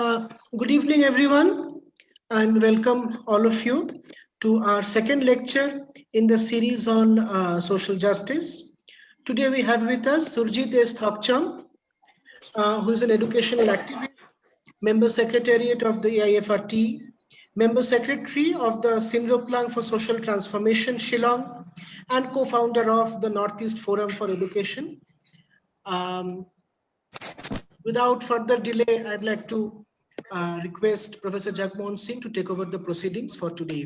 Good evening, everyone, and welcome all of you to our second lecture in the series on social justice. Today we have with us Surjit S. Thockchum, who is an educational activist, member secretariat of the AIFRTE, member secretary of the Synroplang for Social Transformation, Shillong, and co-founder of the Northeast Forum for Education. Without further delay, I'd like to request Professor Jagmohan Singh to take over the proceedings for today.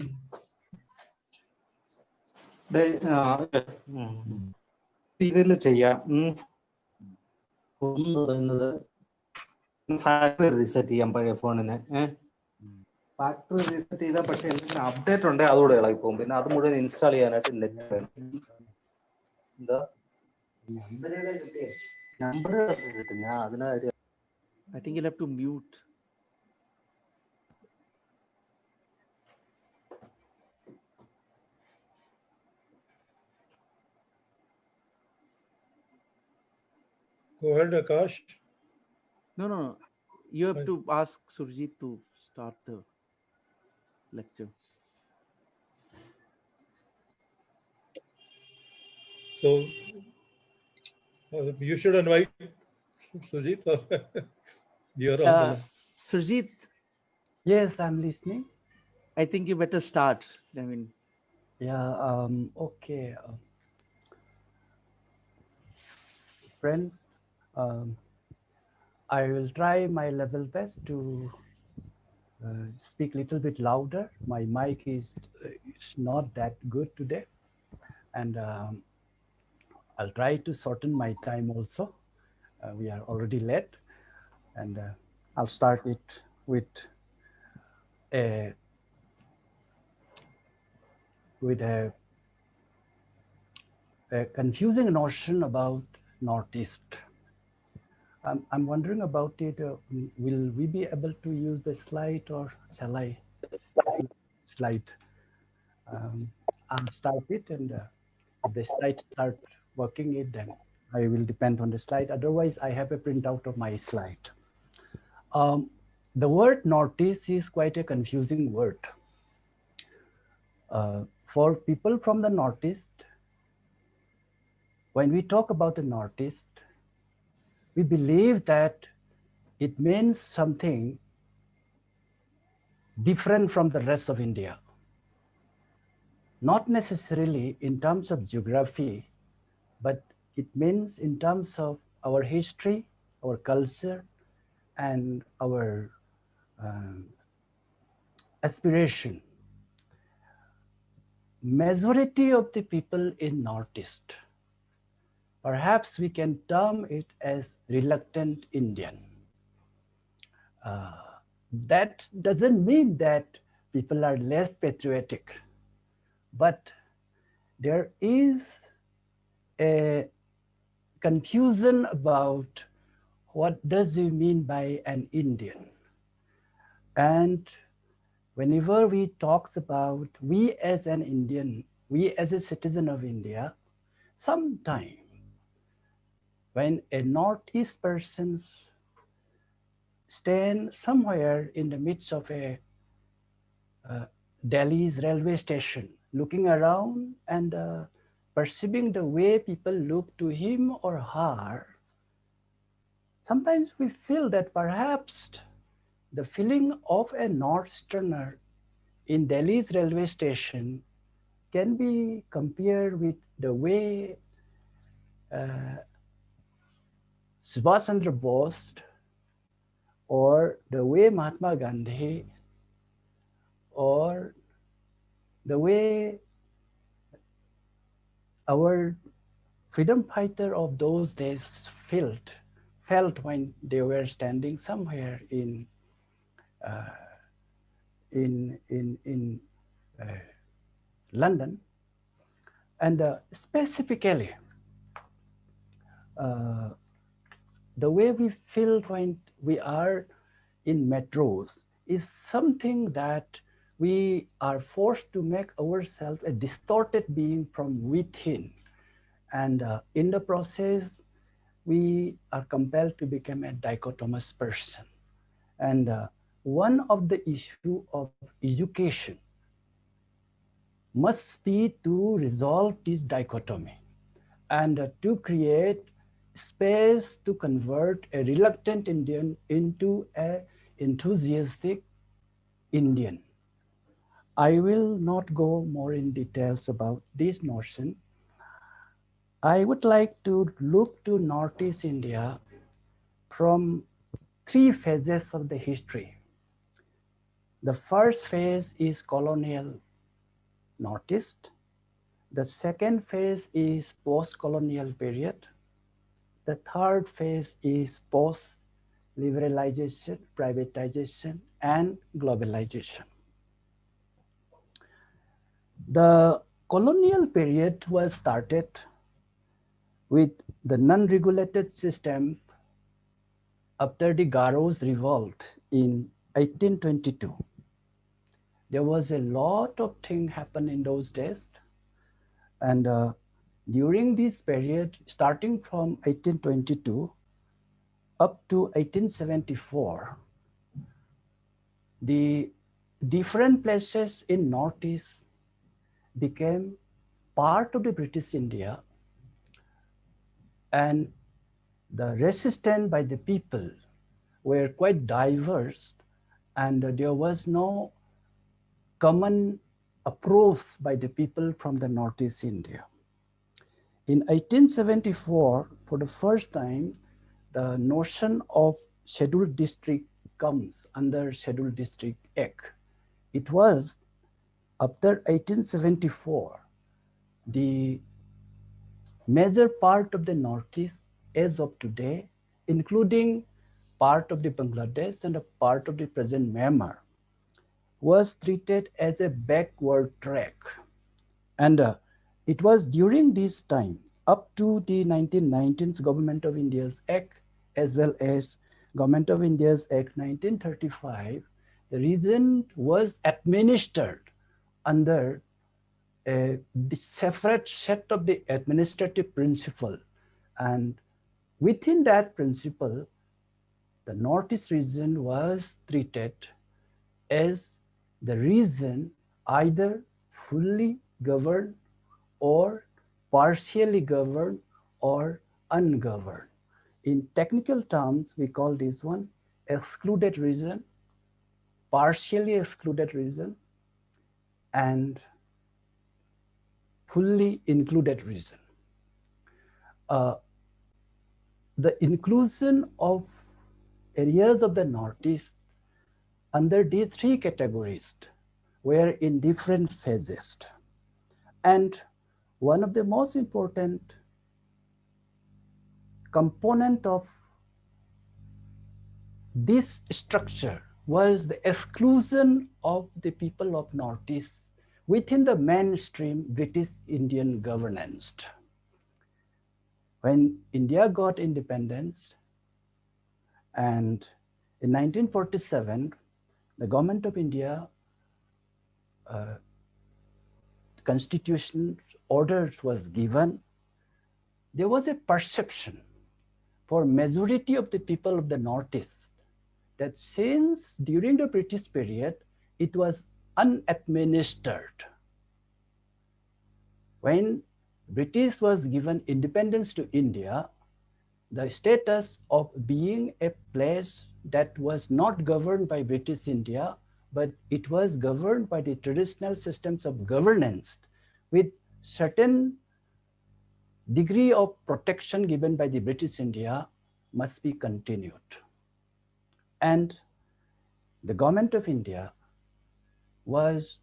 ഇതിൽ ചെയ്യാം. ഒന്ന് പറയുന്നത് factory reset ചെയ്യാം പഴയ ഫോണിന്. Factory reset ചെയ്താൽ പക്ഷേ എന്തെങ്കിലും അപ്ഡേറ്റ് ഉണ്ടെങ്കിൽ അതുകൂടെ ഇളകി പോകും. പിന്നെ അത് മുഴുവൻ ഇൻസ്റ്റാൾ ചെയ്യാനായിട്ട് നെറ്റ് വേണം. എന്താ നമ്പർ കിട്ടും. ഞാൻ അതിനായിട്ട് I think you'll have to mute. Go ahead, Akash. No. You have to ask Surjit to start the lecture. So you should invite Surjit. You're on. Surjit. Yes, I'm listening. I think you better start. I mean, yeah. Okay. Friends, I will try my level best to speak a little bit louder. My mic is not that good today, and I'll try to shorten my time also. We are already late, and I'll start it with a confusing notion about Northeast. I'm wondering about it. Will we be able to use the slide, or shall I slide? I'll start it, and if the slide start working it, then I will depend on the slide. Otherwise, I have a printout of my slide. The word Northeast is quite a confusing word. For people from the Northeast, when we talk about the Northeast, we believe that it means something different from the rest of India. Not necessarily in terms of geography, but it means in terms of our history, our culture, and our aspiration. Majority of the people in Northeast, perhaps we can term it as reluctant Indian. That doesn't mean that people are less patriotic, but there is a confusion about what does it mean by an Indian. And whenever we talks about we as an Indian, we as a citizen of India, sometime when a Northeast person stand somewhere in the midst of a Delhi's railway station, looking around and perceiving the way people look to him or her, sometimes we feel that perhaps the feeling of a Northeasterner in Delhi's railway station can be compared with the way Subhash Chandra Bose or the way Mahatma Gandhi or the way our freedom fighter of those days felt when they were standing somewhere in London, and specifically the way we feel when we are in metros is something that we are forced to make ourselves a distorted being from within, and in the process we are compelled to become a dichotomous person. And one of the issue of education must be to resolve this dichotomy and to create space to convert a reluctant Indian into an enthusiastic Indian. I will not go more in details about this notion. I would like to look to Northeast India from three phases of the history. The first phase is colonial Northeast. The second phase is post-colonial period. The third phase is post-liberalization, privatization, and globalization. The colonial period was started with the non-regulated system after the Garo's revolt in 1822. There was a lot of things happen in those days. And during this period, starting from 1822 up to 1874, the different places in Northeast became part of the British India, and the resistance by the people were quite diverse, and there was no common approach by the people from the Northeast India. In 1874, for the first time, the notion of scheduled district comes under Scheduled District Act. It was after 1874, the major part of the Northeast as of today, including part of the Bangladesh and a part of the present Myanmar, was treated as a backward track. And it was during this time, up to the 1919 Government of India's Act, as well as Government of India's Act 1935, the region was administered under the separate set of the administrative principle. And within that principle, the Northeast region was treated as the region either fully governed or partially governed or ungoverned. In technical terms, we call this one excluded region, partially excluded region, and fully included region. The inclusion of areas of the Northeast under these three categories were in different phases. And one of the most important component of this structure was the exclusion of the people of Northeast within the mainstream British Indian governance. When India got independence, and in 1947, the Government of India constitution order was given, there was a perception for majority of the people of the Northeast that since during the British period, it was unadministered. When British was given independence to India, the status of being a place that was not governed by British India, but it was governed by the traditional systems of governance with certain degree of protection given by the British India must be continued. And the Government of India was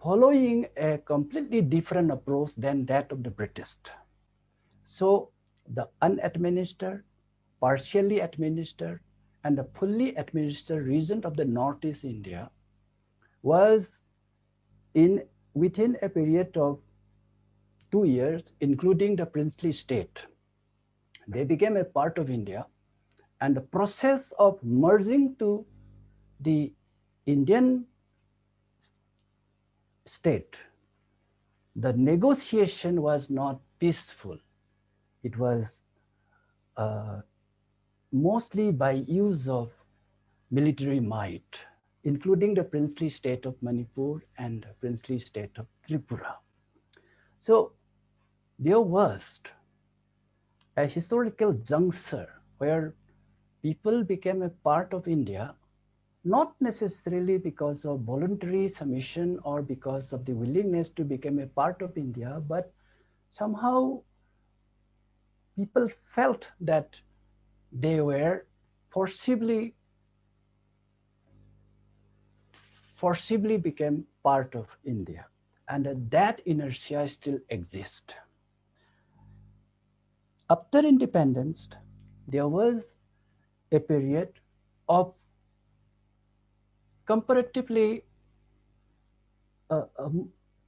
following a completely different approach than that of the British. So the unadministered, partially administered, and the fully administered region of the Northeast India was within a period of 2 years, including the princely state. They became a part of India, and the process of merging to the Indian state, the negotiation was not peaceful. It was mostly by use of military might, including the princely state of Manipur and the princely state of Tripura. So there was a historical juncture where people became a part of India, not necessarily because of voluntary submission or because of the willingness to become a part of India, but somehow people felt that they were forcibly became part of India, and that inertia still exists. After independence, there was a period of comparatively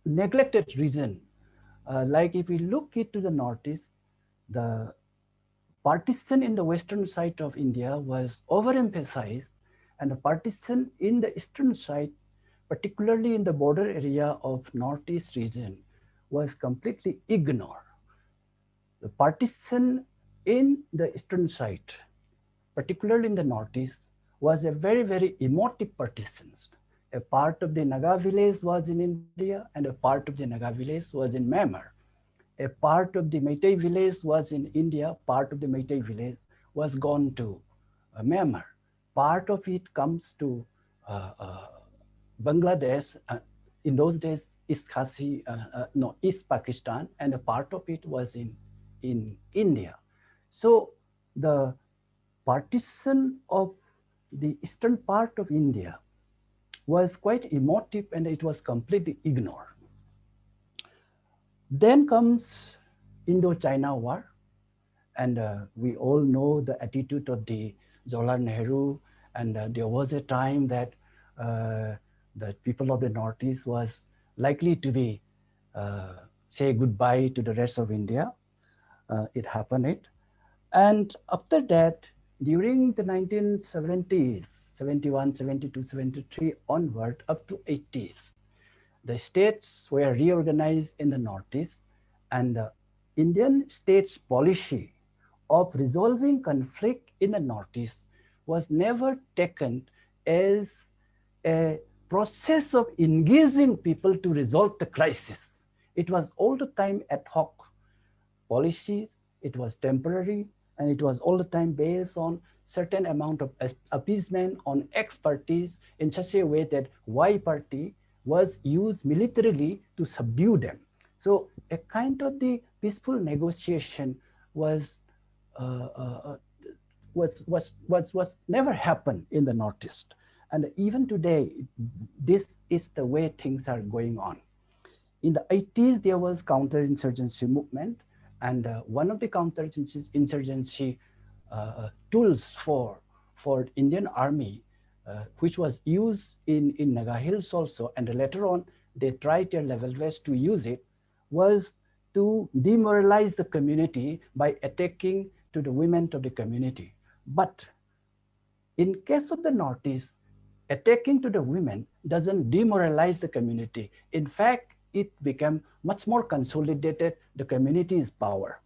neglected region. Like if we look into the Northeast, the partition in the western side of India was overemphasized, and the partition in the eastern side, particularly in the border area of Northeast region, was completely ignored. The partition in the eastern side, particularly in the Northeast, was a very, very emotive partition. A part of the Naga village was in India, and a part of the Naga village was in Myanmar. A part of the Meitei village was in India, part of the Meitei village was gone to Myanmar. Part of it comes to Bangladesh, in those days, East Pakistan, and a part of it was in India. So the partition of the eastern part of India was quite emotive, and it was completely ignored. Then comes Indo-China War, and we all know the attitude of the Jawaharlal Nehru, and there was a time that the people of the Northeast was likely to be say goodbye to the rest of India. It happened. And after that, during the 1970s, 71, 72, 73 onward up to 80s, the states were reorganized in the Northeast, and the Indian states' policy of resolving conflict in the Northeast was never taken as a process of engaging people to resolve the crisis. It was all the time ad hoc policies, it was temporary, and it was all the time based on certain amount of appeasement on X parties in such a way that Y party was used militarily to subdue them. So a kind of the peaceful negotiation was never happened in the Northeast. And even today, this is the way things are going on. In the 80s, there was counterinsurgency movement, and one of the counterinsurgency tools for Indian Army, which was used in Naga Hills also, and later on they tried their level best to use it, was to demoralize the community by attacking to the women of the community. But in case of the Northeast, attacking to the women doesn't demoralize the community. In fact, it became much more consolidated, the community's power.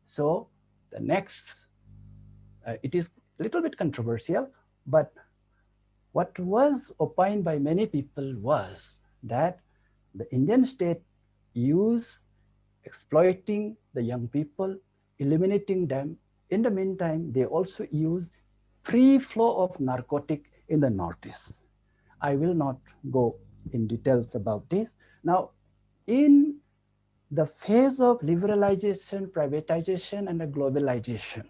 So the next, it is a little bit controversial, but what was opined by many people was that the Indian state used exploiting the young people, eliminating them. In the meantime, they also use free flow of narcotic in the Northeast. I will not go in details about this. Now, in the phase of liberalization, privatization, and the globalization,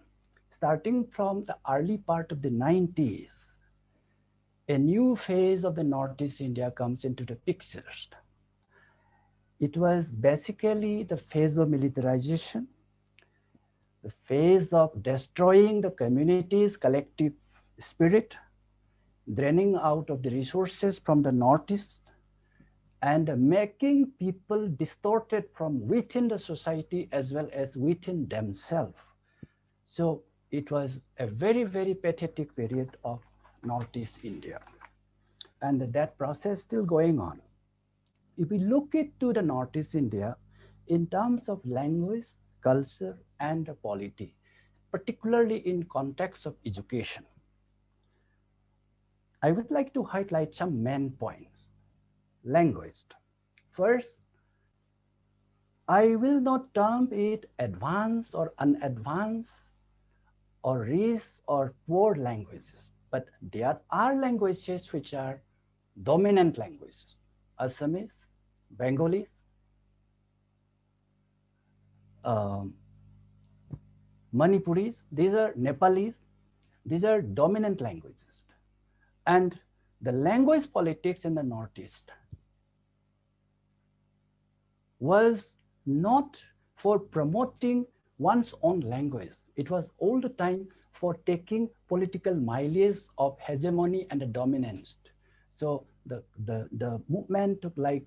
starting from the early part of the 90s, a new phase of the Northeast India comes into the picture. It was basically the phase of militarization, the phase of destroying the community's collective spirit, draining out of the resources from the Northeast, and making people distorted from within the society as well as within themselves. So it was a very, very pathetic period of Northeast India. And that process still going on. If we look into the Northeast India in terms of language, culture, and polity, particularly in context of education. I would like to highlight some main points. Language. First, I will not term it advanced or unadvanced or rich or poor languages, but there are languages which are dominant languages. Assamese, Bengalis, Manipuris, these are Nepalese, these are dominant languages. And the language politics in the Northeast was not for promoting one's own language. It was all the time for taking political mileage of hegemony and dominance. So the movement like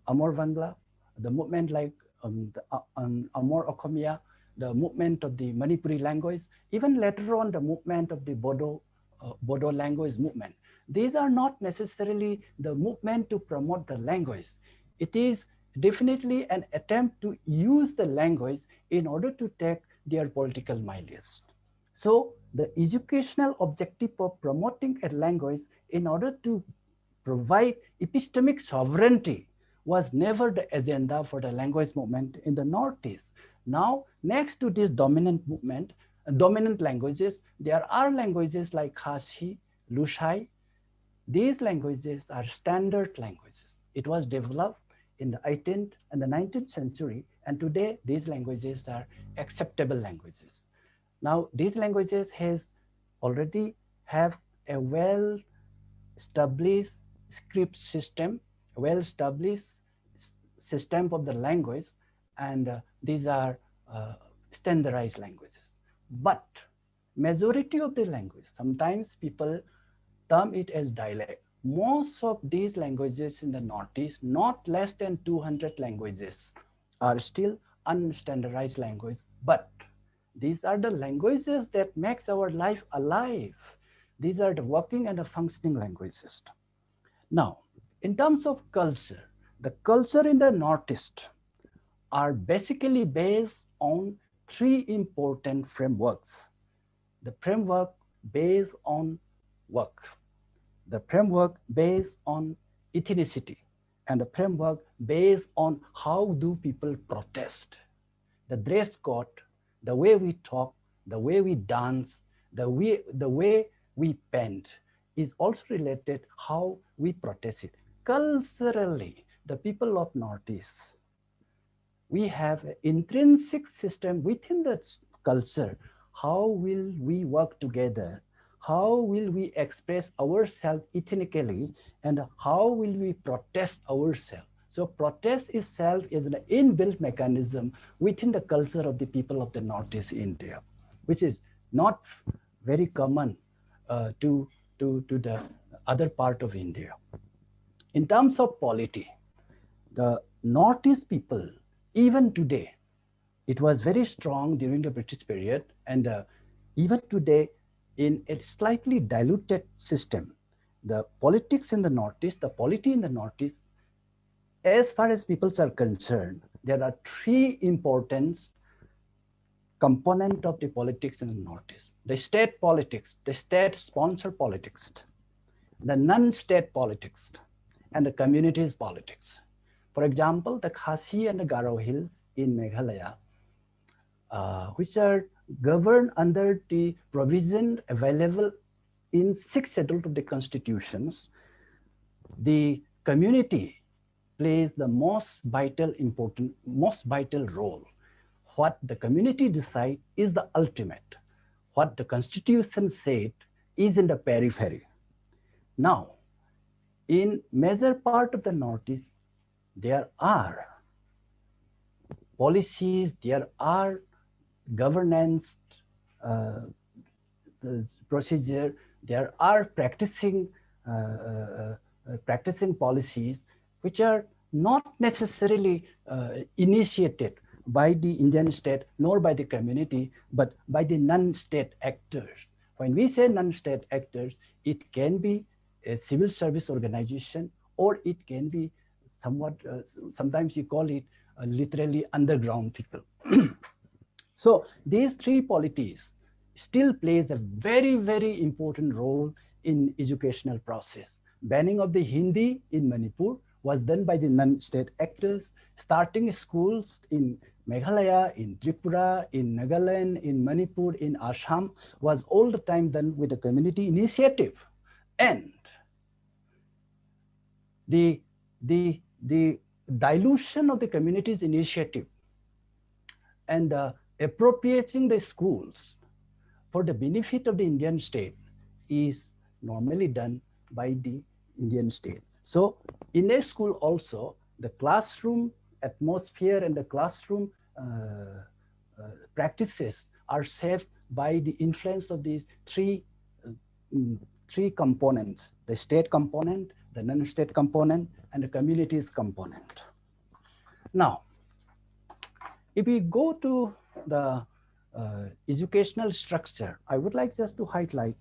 Amor Bangla, the movement like Amor Okhomia, the movement of the Manipuri language, even later on the movement of the Bodo language movement. These are not necessarily the movement to promote the language. It is definitely an attempt to use the language in order to take their political mileage. So the educational objective of promoting a language in order to provide epistemic sovereignty was never the agenda for the language movement in the Northeast. Now, next to this dominant movement, dominant languages, there are languages like Khasi, Lushai. These languages are standard languages. It was developed in the 18th and the 19th century, and today these languages are acceptable languages. Now, these languages already have a well-established script system, a well-established system of the language, and these are standardized languages. But majority of the language, sometimes people term it as dialect. Most of these languages in the Northeast, not less than 200 languages, are still unstandardized language, but these are the languages that makes our life alive. These are the working and the functioning languages. Now, in terms of culture, the culture in the Northeast are basically based on three important frameworks. The framework based on work, the framework based on ethnicity, and the framework based on how do people protest. The dress code, the way we talk, the way we dance, the way we paint is also related how we protest it. Culturally, the people of Northeast, we have an intrinsic system within the culture. How will we work together? How will we express ourselves ethnically, and how will we protest ourselves? So protest itself is an inbuilt mechanism within the culture of the people of the Northeast India, which is not very common to the other part of India. In terms of polity, the Northeast people, even today, it was very strong during the British period, and even today, in a slightly diluted system, the politics in the Northeast, the polity in the Northeast, as far as peoples are concerned, there are three important components of the politics in the Northeast: the state politics, the state-sponsored politics, the non-state politics, and the communities politics. For example, the Khasi and the Garo Hills in Meghalaya, which are governed under the provision available in 6th schedule of the constitutions, the community plays the most vital role. What the community decides is the ultimate. What the constitution said is in the periphery. Now, in major part of the Northeast, there are policies, there are governance procedure, there are practicing policies which are not necessarily initiated by the Indian state nor by the community, but by the non-state actors. When we say non-state actors, it can be a civil service organization, or it can be somewhat, sometimes you call it literally underground people. So these three polities still plays a very, very important role in educational process. Banning of the Hindi in Manipur was done by the non-state actors. Starting schools in Meghalaya, in Tripura, in Nagaland, in Manipur, in Assam was all the time done with a community initiative. And the dilution of the community's initiative and appropriating the schools for the benefit of the Indian state is normally done by the Indian state. So in a school also, the classroom atmosphere and the classroom practices are shaped by the influence of these three components: the state component, the non-state component, and the communities component. Now, if we go to the educational structure, I would like just to highlight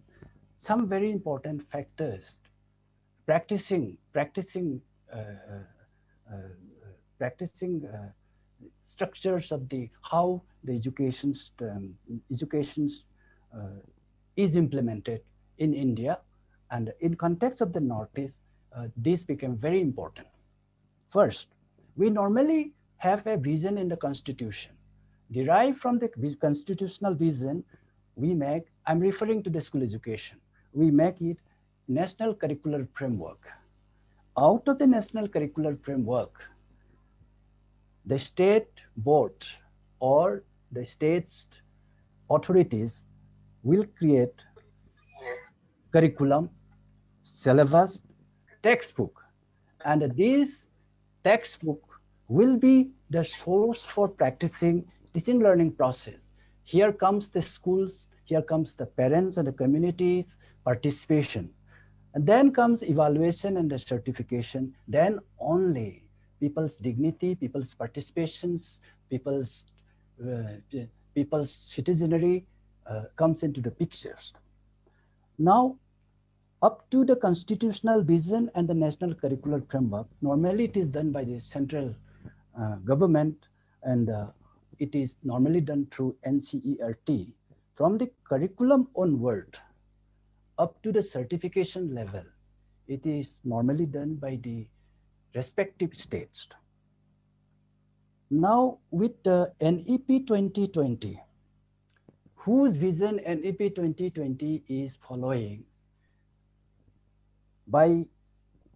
some very important factors. Practicing structures of the how the education is implemented in India, and in context of the Northeast, this became very important. First, we normally have a vision in the Constitution. Derived from the constitutional vision, we make, I'm referring to the school education, we make it national curricular framework. Out of the national curricular framework, the state board or the state's authorities will create curriculum, syllabus, textbook, and this textbook will be the source for practicing teaching learning process. Here comes the schools, here comes the parents and the communities participation. And then comes evaluation and the certification. Then only people's dignity, people's participations, people's citizenry comes into the pictures. Now, up to the constitutional vision and the national curricular framework, normally it is done by the central government, and it is normally done through NCERT. From the curriculum onward, up to the certification level, it is normally done by the respective states. Now, with the NEP 2020, whose vision NEP 2020 is following, by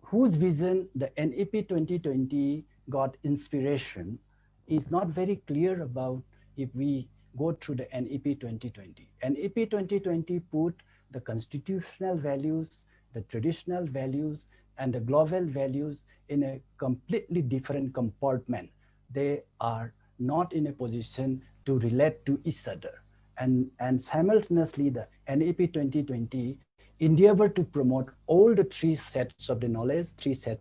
whose vision the NEP 2020 got inspiration, is not very clear about if we go through the NEP 2020. NEP 2020 put the constitutional values, the traditional values, and the global values in a completely different compartment. They are not in a position to relate to each other. And simultaneously, the NEP 2020 endeavor to promote all the three sets of the knowledge, three sets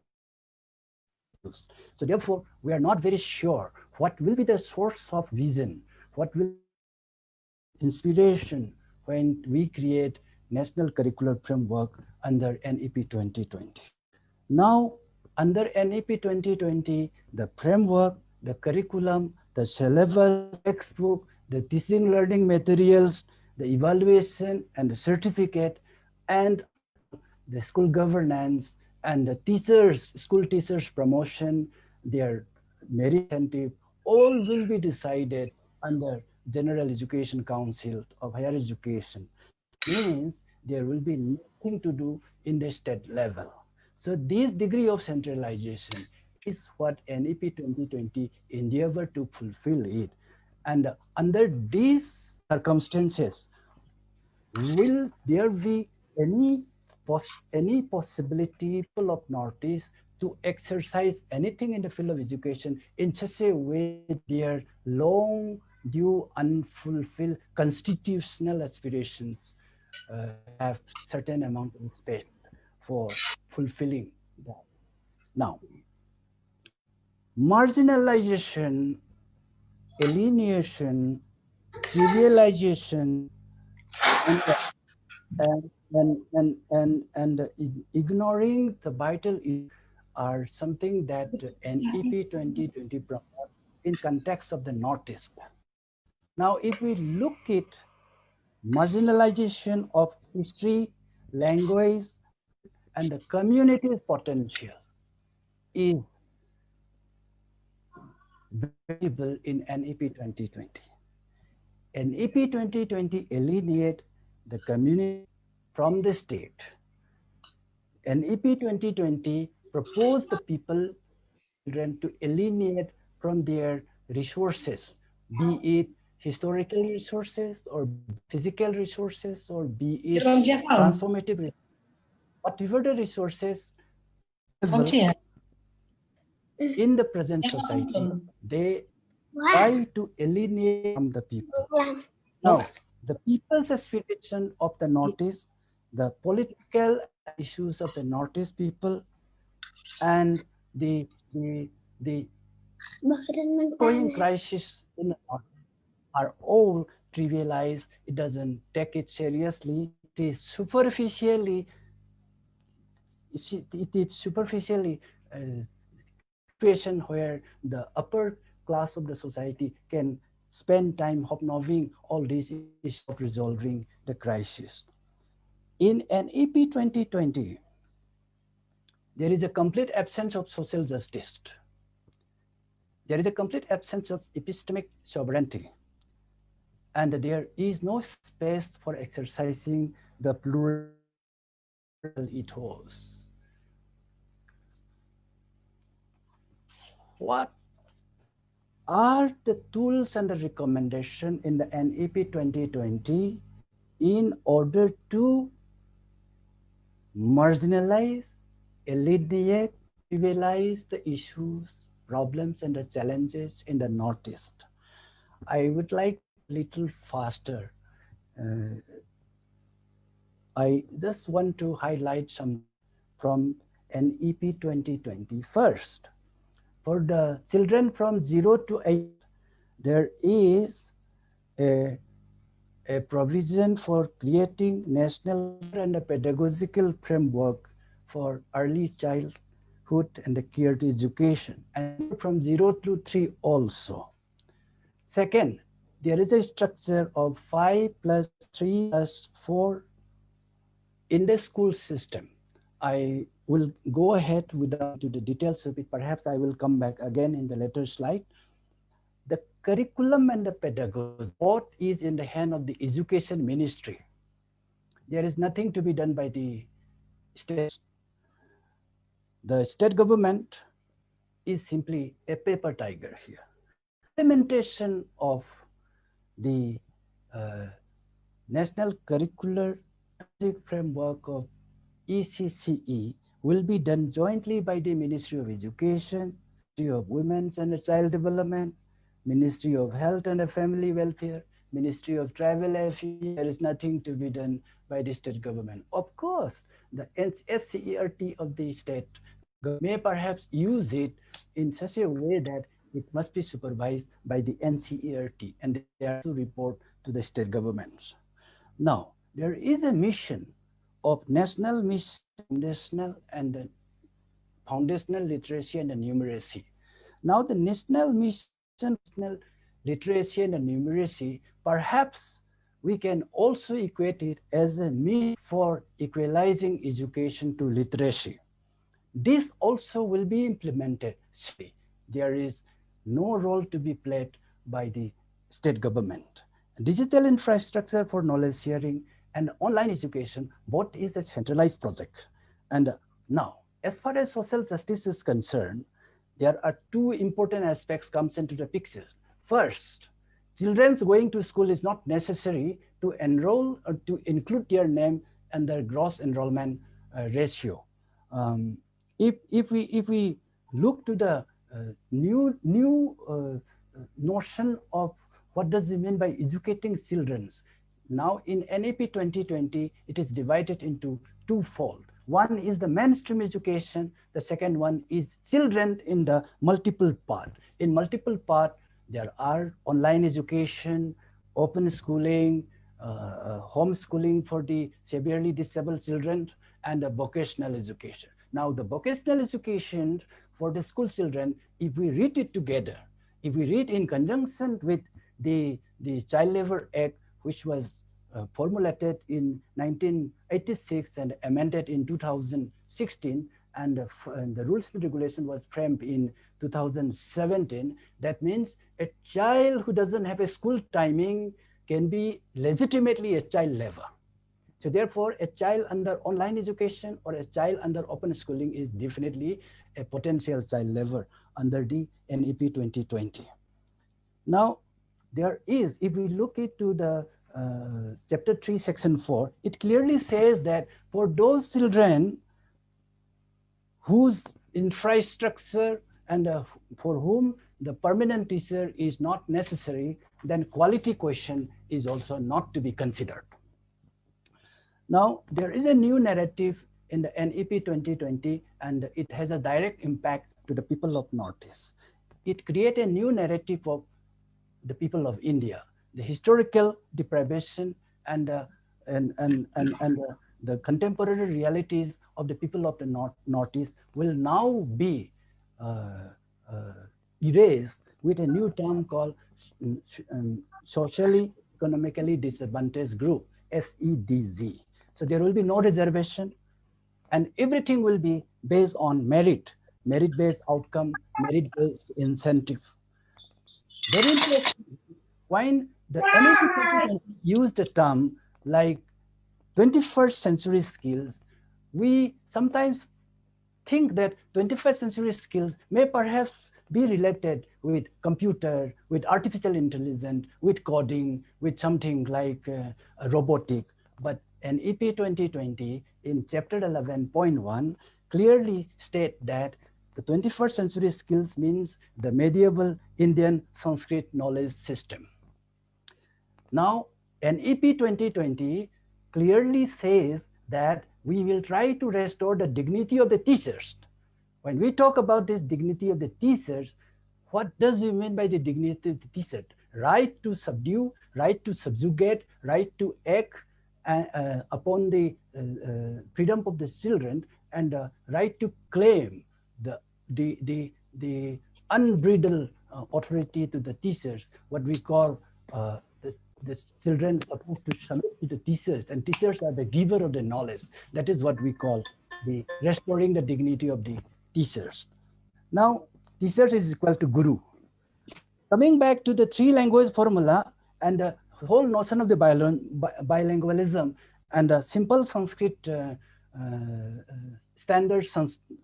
of values. So therefore, we are not very sure what will be the source of vision, what will be inspiration when we create national curricular framework under NEP 2020. Now, under NEP 2020, the framework, the curriculum, the syllabus, textbook, the teaching learning materials, the evaluation and the certificate, and the school governance and the teachers, school teachers promotion, their merit incentive, all will be decided under General Education Council of Higher Education. Means there will be nothing to do in the state level. So this degree of centralization is what NEP 2020 endeavor to fulfill it. And under these circumstances, will there be any possibility of Northeast to exercise anything in the field of education in such a way their long due unfulfilled constitutional aspirations have certain amount of space for fulfilling that. Now, marginalization, alienation, trivialization, and ignoring the vital issues are something that NEP 2020 promotes in context of the Northeast. Now, if we look at marginalization of history, language, and the community's potential is visible in NEP 2020. NEP 2020 alienate the community from the state. NEP 2020 proposed the people children to alienate from their resources, be it historical resources or physical resources or be it transformative resources. Whatever the resources available in the present society, they try to alienate from the people. Now, the people's aspiration of the Northeast, the political issues of the Northeast people, and the ongoing crisis in the North are all trivialized. It doesn't take it seriously. It is superficially situation where the upper class of the society can spend time hobnobbing all these issues of resolving the crisis. In NEP 2020, there is a complete absence of social justice. There is a complete absence of epistemic sovereignty. And there is no space for exercising the plural ethos. What are the tools and the recommendation in the NEP 2020 in order to marginalize, alienate, trivialize the issues, problems, and the challenges in the Northeast? I would like a little faster. I just want to highlight some from NEP 2020. First, for the children from 0 to 8, there is a provision for creating national and a pedagogical framework for early childhood and the care to education, and from 0 to 3 also. Second, there is a structure of 5 plus 3 plus 4 in the school system. I will go ahead without to the details of it. Perhaps I will come back again in the later slide. The curriculum and the pedagogy, what is in the hand of the education ministry? There is nothing to be done by the state. The state government is simply a paper tiger here. Implementation of the National Curricular Framework of ECCE will be done jointly by the Ministry of Education, Ministry of Women's and Child Development, Ministry of Health and Family Welfare, Ministry of Tribal Affairs. There is nothing to be done by the state government. Of course, the SCERT of the state may perhaps use it in such a way that it must be supervised by the NCERT, and they have to report to the state governments. Now, there is a mission of National Mission Foundational Literacy and Numeracy. Now, the National Mission National Literacy and Numeracy, perhaps we can also equate it as a means for equalizing education to literacy. This also will be implemented. There is no role to be played by the state government. Digital infrastructure for knowledge sharing and online education, both is a centralized project. And now, as far as social justice is concerned, there are two important aspects comes into the picture. First, children's going to school is not necessary to enroll or to include their name and their gross enrollment ratio. If we look to the new notion of what does it mean by educating children, now in NEP 2020, it is divided into twofold. One is the mainstream education. The second one is children in the multiple part. In multiple part, there are online education, open schooling, homeschooling for the severely disabled children, and the vocational education. Now, the vocational education for the school children, if we read it together, if we read in conjunction with the Child Labor Act, which was formulated in 1986 and amended in 2016, and the rules and regulation was framed in 2017. That means a child who doesn't have a school timing can be legitimately a child labor. So therefore, a child under online education or a child under open schooling is definitely a potential child labor under the NEP 2020. Now, there is, if we look into the chapter 3, section 4, it clearly says that for those children whose infrastructure and for whom the permanent teacher is not necessary, then quality question is also not to be considered. Now, there is a new narrative in the NEP 2020, and it has a direct impact to the people of Northeast. It creates a new narrative of the people of India, the historical deprivation and the contemporary realities of the people of the Northeast will now be erased with a new term called socially economically disadvantaged group, SEDZ. So there will be no reservation, and everything will be based on merit, merit-based outcome, merit-based incentive. Very interesting. When the NEP used the term like 21st century skills, we sometimes think that 21st century skills may perhaps be related with computer, with artificial intelligence, with coding, with something like robotic. But NEP 2020 in chapter 11.1 clearly state that the 21st century skills means the medieval Indian Sanskrit knowledge system. Now, NEP 2020 clearly says that we will try to restore the dignity of the teachers. When we talk about this dignity of the teachers, what does it mean by the dignity of the teacher? Right to subdue, right to subjugate, right to act upon the freedom of the children, and right to claim the unbridled authority to the teachers, what we call the children supposed to submit to the teachers, and teachers are the giver of the knowledge. That is what we call the restoring the dignity of the teachers. Now, teachers is equal to guru. Coming back to the three language formula and the whole notion of the bilingualism and simple Sanskrit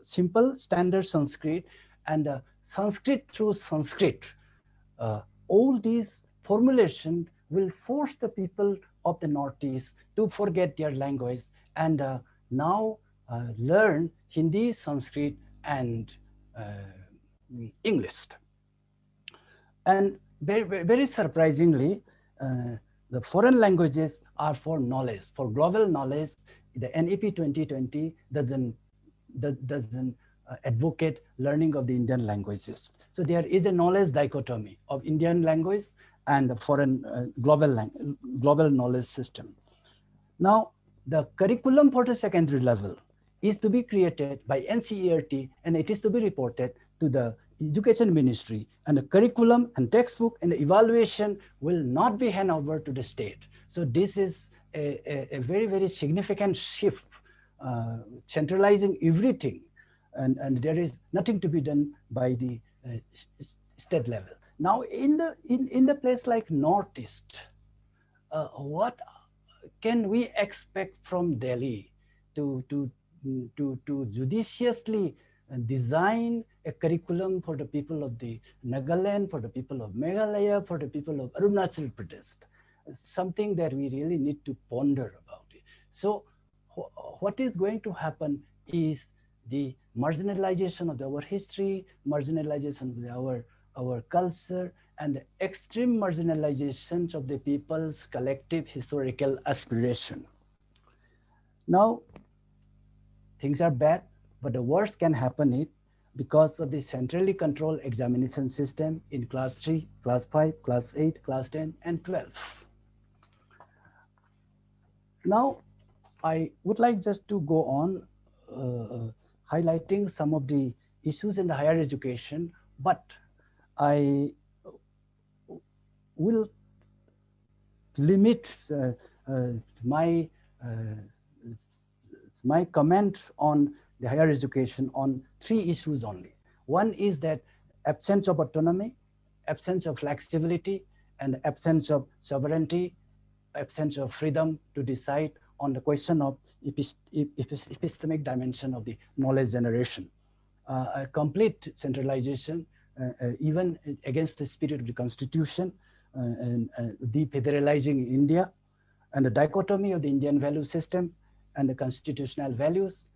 simple standard Sanskrit and Sanskrit through Sanskrit, all these formulations will force the people of the Northeast to forget their language and now learn Hindi, Sanskrit, and English. And very surprisingly, the foreign languages are for knowledge, for global knowledge. The NEP 2020 doesn't advocate learning of the Indian languages. So there is a knowledge dichotomy of Indian language and foreign global knowledge system. Now, the curriculum for the secondary level is to be created by NCERT, and it is to be reported to the Education Ministry, and the curriculum and textbook and the evaluation will not be handed over to the state. So this is a very, very significant shift, centralizing everything, and there is nothing to be done by the state level. Now, in the place like Northeast, what can we expect from Delhi to judiciously design a curriculum for the people of the Nagaland, for the people of Meghalaya, for the people of Arunachal Pradesh? Something that we really need to ponder about it. So what is going to happen is the marginalization of our history, marginalization of our culture, and the extreme marginalizations of the people's collective historical aspiration. Now, things are bad, but the worst can happen because of the centrally controlled examination system in class 3, class 5, class 8, class 10, and 12. Now, I would like just to go on highlighting some of the issues in the higher education, but I will limit my my comment on the higher education on 3 issues only. One is that absence of autonomy, absence of flexibility, and absence of sovereignty, absence of freedom to decide on the question of epistemic dimension of the knowledge generation. A complete centralization, even against the spirit of the constitution, and defederalizing India, and the dichotomy of the Indian value system and the constitutional values.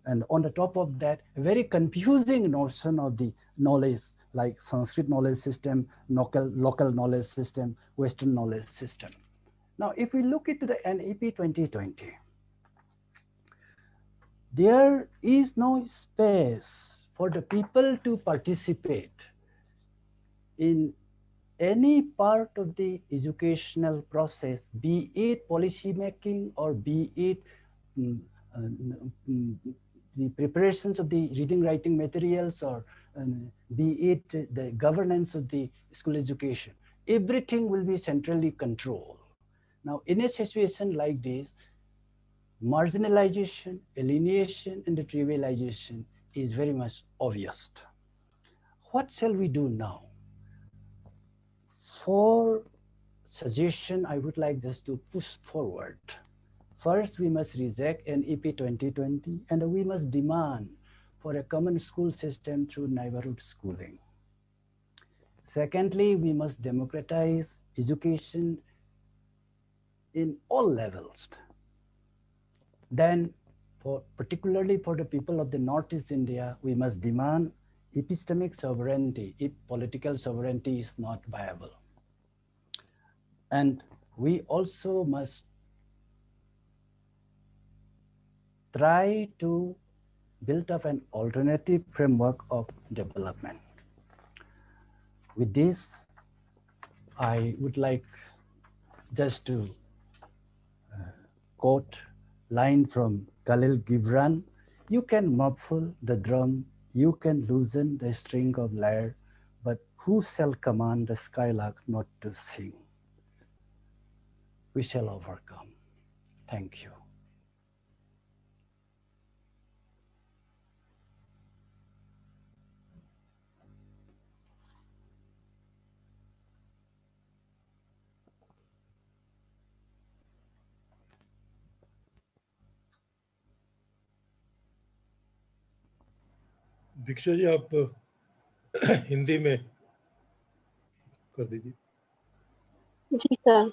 And on the top of that, a very confusing notion of the knowledge, like Sanskrit knowledge system, local knowledge system, Western knowledge system. Now, if we look into the NEP 2020, there is no space for the people to participate in any part of the educational process, be it policy making or be it the preparations of the reading, writing materials, or be it the governance of the school education. Everything will be centrally controlled. Now, in a situation like this, marginalization, alienation, and the trivialization is very much obvious. What shall we do now? For suggestion, I would like just to push forward. First, we must reject NEP 2020, and we must demand for a common school system through neighborhood schooling. Secondly, we must democratize education in all levels. Then, particularly for the people of the Northeast India, we must demand epistemic sovereignty if political sovereignty is not viable. And we also must try to build up an alternative framework of development. With this, I would like just to quote line from Khalil Gibran: "You can muffle the drum, you can loosen the string of lyre, but who shall command the skylark not to sing?" We shall overcome. Thank you. Diksha ji आप हिंदी में कर दीजिए। जी sir.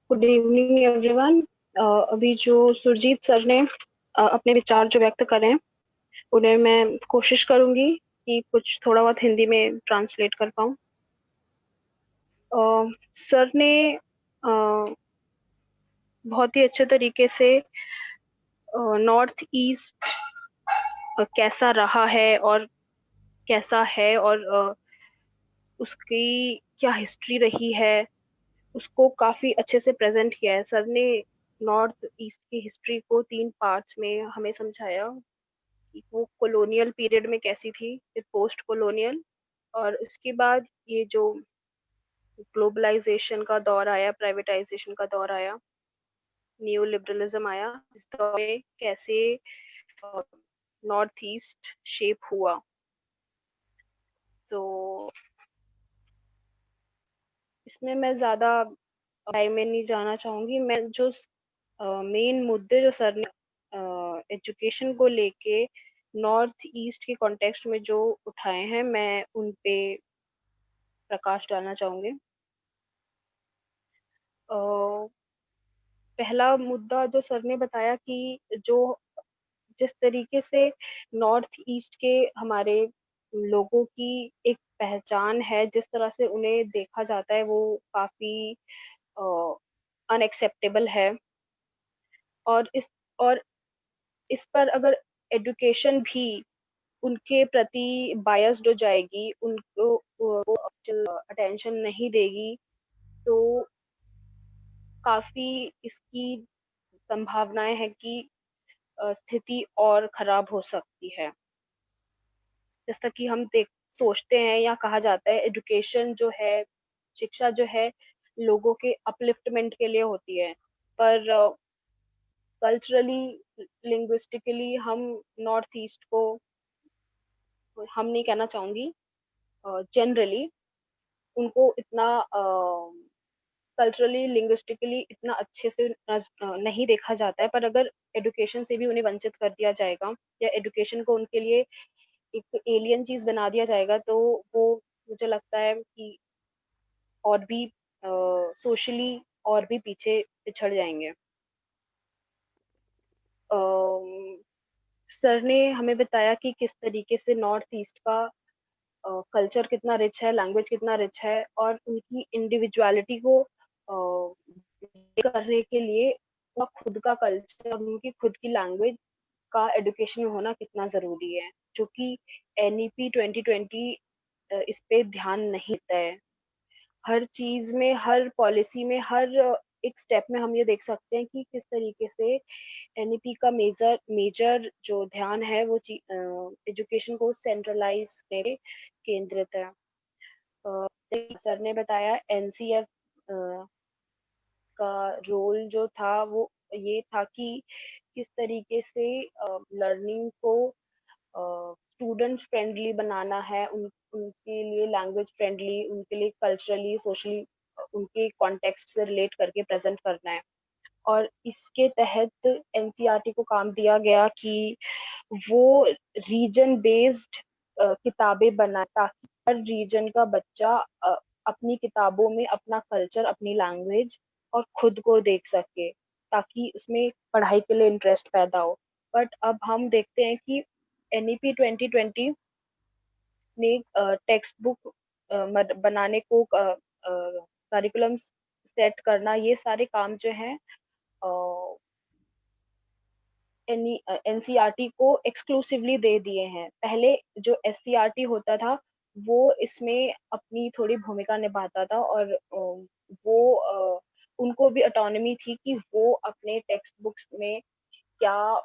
Good evening everyone. अभी जो Surjit sir ने अपने विचार जो व्यक्त करे उन्हें मैं कोशिश करूंगी कि कुछ थोड़ा बहुत हिंदी में ट्रांसलेट कर पाऊं। सर ने बहुत ही अच्छे तरीके से नॉर्थ ईस्ट कैसा रहा है और कैसा है और उसकी क्या हिस्ट्री रही है उसको काफी अच्छे से प्रेजेंट किया है। सर ने नॉर्थ ईस्ट की हिस्ट्री को 3 पार्ट्स में हमें समझाया कि वो कॉलोनियल पीरियड में कैसी थी, फिर पोस्ट कॉलोनियल, और उसके बाद ये जो ग्लोबलाइजेशन का दौर आया, प्राइवेटाइजेशन का दौर आया, न्यू लिबरलिज्म आया, इस दौर में कैसे नॉर्थ ईस्ट शेप हुआ। तो इसमें मैं ज्यादा टाइम में नहीं जाना चाहूंगी। मैं जो मेन मुद्दे जो सर ने एजुकेशन को लेके नॉर्थ ईस्ट के कॉन्टेक्स्ट में जो उठाए हैं मैं उन पे प्रकाश डालना चाहूंगी। पहला मुद्दा जो सर ने बताया कि जिस तरीके से नॉर्थ ईस्ट के हमारे लोगों की एक पहचान है, जिस तरह से उन्हें देखा जाता है वो काफी अनएक्सेप्टेबल है। और इस पर अगर एजुकेशन भी उनके प्रति बायस्ड हो जाएगी, उनको अटेंशन नहीं देगी, तो काफी इसकी संभावनाएं हैं कि स्थिति और खराब हो सकती है। जैसा कि हम सोचते हैं या कहा जाता है एजुकेशन जो है शिक्षा जो है लोगों के अपलिफ्टमेंट के लिए होती है, पर कल्चरली लिंग्विस्टिकली हम नॉर्थ ईस्ट को, हम नहीं कहना चाहूंगी, जनरली उनको इतना कल्चरली लिंग्विस्टिकली इतना अच्छे से नहीं देखा जाता है। पर अगर एजुकेशन से भी उन्हें वंचित कर दिया जाएगा या एजुकेशन को उनके लिए एक एलियन चीज बना दिया जाएगा, तो वो मुझे लगता है कि और भी सोशली और भी पीछे पिछड़ जाएंगे। सर ने हमें बताया कि किस तरीके से नॉर्थ ईस्ट का कल्चर कितना रिच है, लैंग्वेज कितना रिच है, और उनकी इंडिविजुअलिटी को करने के लिए उनका खुद का कल्चर और उनकी खुद की लैंग्वेज का एजुकेशन में होना कितना जरूरी है, जो कि NEP 2020 इस पे ध्यान नहीं देता है। हर चीज में, हर पॉलिसी में, हर एक स्टेप में हम ये देख सकते हैं कि किस तरीके से NEP का मेजर जो ध्यान है वो एजुकेशन को सेंट्रलाइज करके केंद्रित है। सर ने बताया NCF का रोल जो था वो ये था कि किस तरीके से लर्निंग को स्टूडेंट फ्रेंडली बनाना है, उनके लिए लैंग्वेज फ्रेंडली, उनके लिए कल्चरली सोशली उनके कॉन्टेक्स्ट से रिलेट करके प्रेजेंट करना है। और इसके तहत NCERT को काम दिया गया कि वो रीजन बेस्ड किताबें बनाए, ताकि हर रीजन का बच्चा अपनी किताबों में अपना कल्चर, अपनी लैंग्वेज और खुद को देख सके, ताकि उसमें पढ़ाई के लिए इंटरेस्ट पैदा हो। बट अब हम देखते हैं कि NEP 2020 ने टेक्स्ट बुक बनाने को, करिकुलम सेट करना, ये सारे काम जो हैं NCERT को एक्सक्लूसिवली दे दिए हैं। पहले जो SCERT होता था वो इसमें अपनी थोड़ी भूमिका निभाता था, और वो उनको भी ऑटोनॉमी थी कि वो अपने टेक्स्ट बुक्स में क्या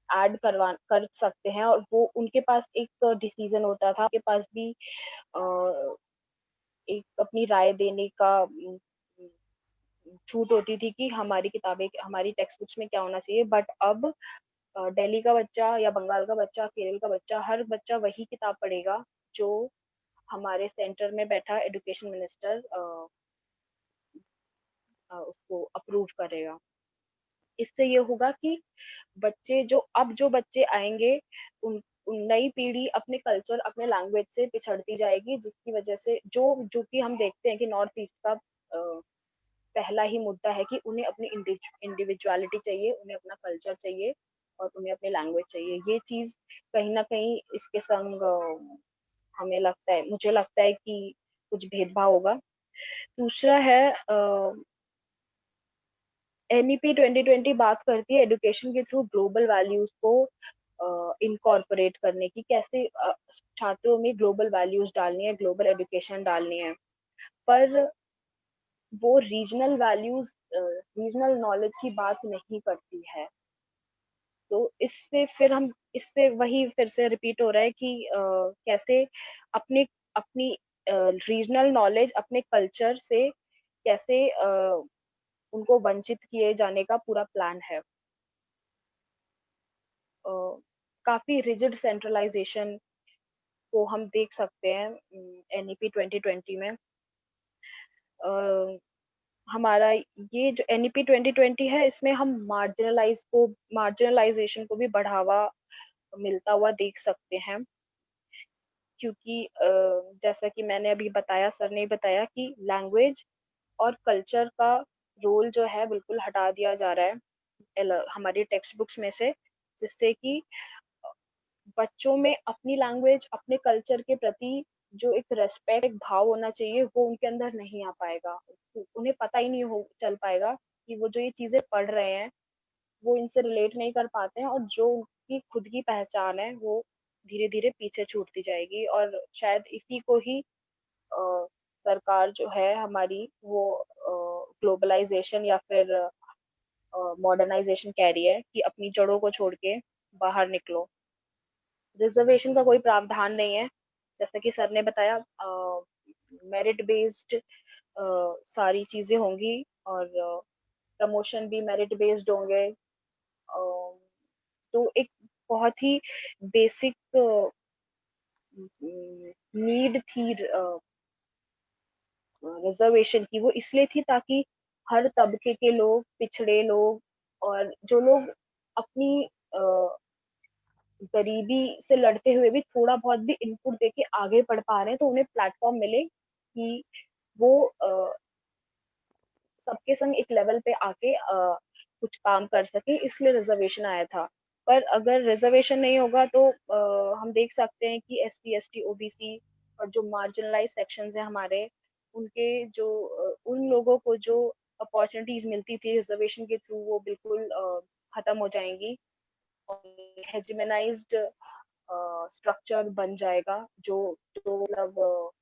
ऐड कर सकते हैं, और वो उनके पास एक डिसीजन होता था, उनके पास भी एक अपनी राय देने का छूट होती थी कि हमारी किताबें, हमारी टेक्स्ट बुक्स में क्या होना चाहिए। बट अब दिल्ली का बच्चा या बंगाल का बच्चा, केरल का बच्चा, हर बच्चा वही किताब पढ़ेगा जो हमारे सेंटर में बैठा एजुकेशन मिनिस्टर उसको अप्रूव करेगा। इससे ये होगा कि जो बच्चे आएंगे, उन नई पीढ़ी अपने कल्चर, अपने लैंग्वेज से पिछड़ती जाएगी, जिसकी वजह से जो कि हम देखते हैं कि नॉर्थ ईस्ट का पहला ही मुद्दा है कि उन्हें अपनी इंडिविजुअलिटी चाहिए, उन्हें अपना कल्चर चाहिए और उन्हें अपनी लैंग्वेज चाहिए। ये चीज कहीं ना कहीं इसके संग मुझे लगता है कि कुछ भेदभाव होगा। दूसरा है NEP 2020 बात करती है एजुकेशन के थ्रू ग्लोबल वैल्यूज को इनकॉर्पोरेट करने की, कैसे छात्रों में ग्लोबल वैल्यूज डालनी है, ग्लोबल एजुकेशन डालनी है। पर वो रीजनल वैल्यूज, रीजनल नॉलेज की बात नहीं करती है। तो इससे वही फिर से रिपीट हो रहा है कि कैसे अपनी रीजनल नॉलेज, अपने कल्चर से कैसे उनको वंचित किए जाने का पूरा प्लान है। काफी रिजिड सेंट्रलाइजेशन को हम देख सकते हैं NEP 2020 में। हमारा ये जो NEP 2020 है, इसमें हम मार्जिनलाइजेशन को भी बढ़ावा मिलता हुआ देख सकते हैं, क्योंकि जैसा कि मैंने अभी बताया, सर ने बताया कि लैंग्वेज और कल्चर का रोल जो है बिल्कुल हटा दिया जा रहा है हमारी टेक्स्ट बुक्स में से, जिससे कि बच्चों में अपनी लैंग्वेज, अपने कल्चर के प्रति जो एक रेस्पेक्ट, एक भाव होना चाहिए, वो उनके अंदर नहीं आ पाएगा। उन्हें पता ही नहीं चल पाएगा कि वो जो ये चीजें पढ़ रहे हैं वो इनसे रिलेट नहीं कर पाते हैं, और जो उनकी खुद की पहचान है वो धीरे धीरे पीछे छूटती जाएगी। और शायद इसी को ही सरकार जो है हमारी, वो ग्लोबलाइजेशन या फिर मॉडर्नाइजेशन कह रही है कि अपनी जड़ों को छोड़ के बाहर निकलो। रिजर्वेशन का कोई प्रावधान नहीं है, जैसा कि सर ने बताया। मेरिट बेस्ड सारी चीजें होंगी और प्रमोशन भी मेरिट बेस्ड होंगे। तो एक बहुत ही बेसिक नीड थी रिजर्वेशन की। वो इसलिए थी ताकि हर तबके के लोग, पिछड़े लोग और जो लोग अपनी गरीबी से लड़ते हुए भी थोड़ा बहुत भी इनपुट देके आगे बढ़ पा रहे हैं, तो उन्हें प्लेटफॉर्म मिले कि वो सबके संग एक लेवल पे आके कुछ काम कर सके, इसलिए रिजर्वेशन आया था। पर अगर रिजर्वेशन नहीं होगा तो हम देख सकते हैं कि SC ST OBC और जो मार्जिनलाइज सेक्शंस हैं हमारे, उनके जो उन लोगों को जो अपॉर्चुनिटीज मिलती थी रिजर्वेशन के थ्रू, वो बिल्कुल खत्म हो जाएंगी और हेजिमनाइज्ड स्ट्रक्चर बन जाएगा। जो जो मतलब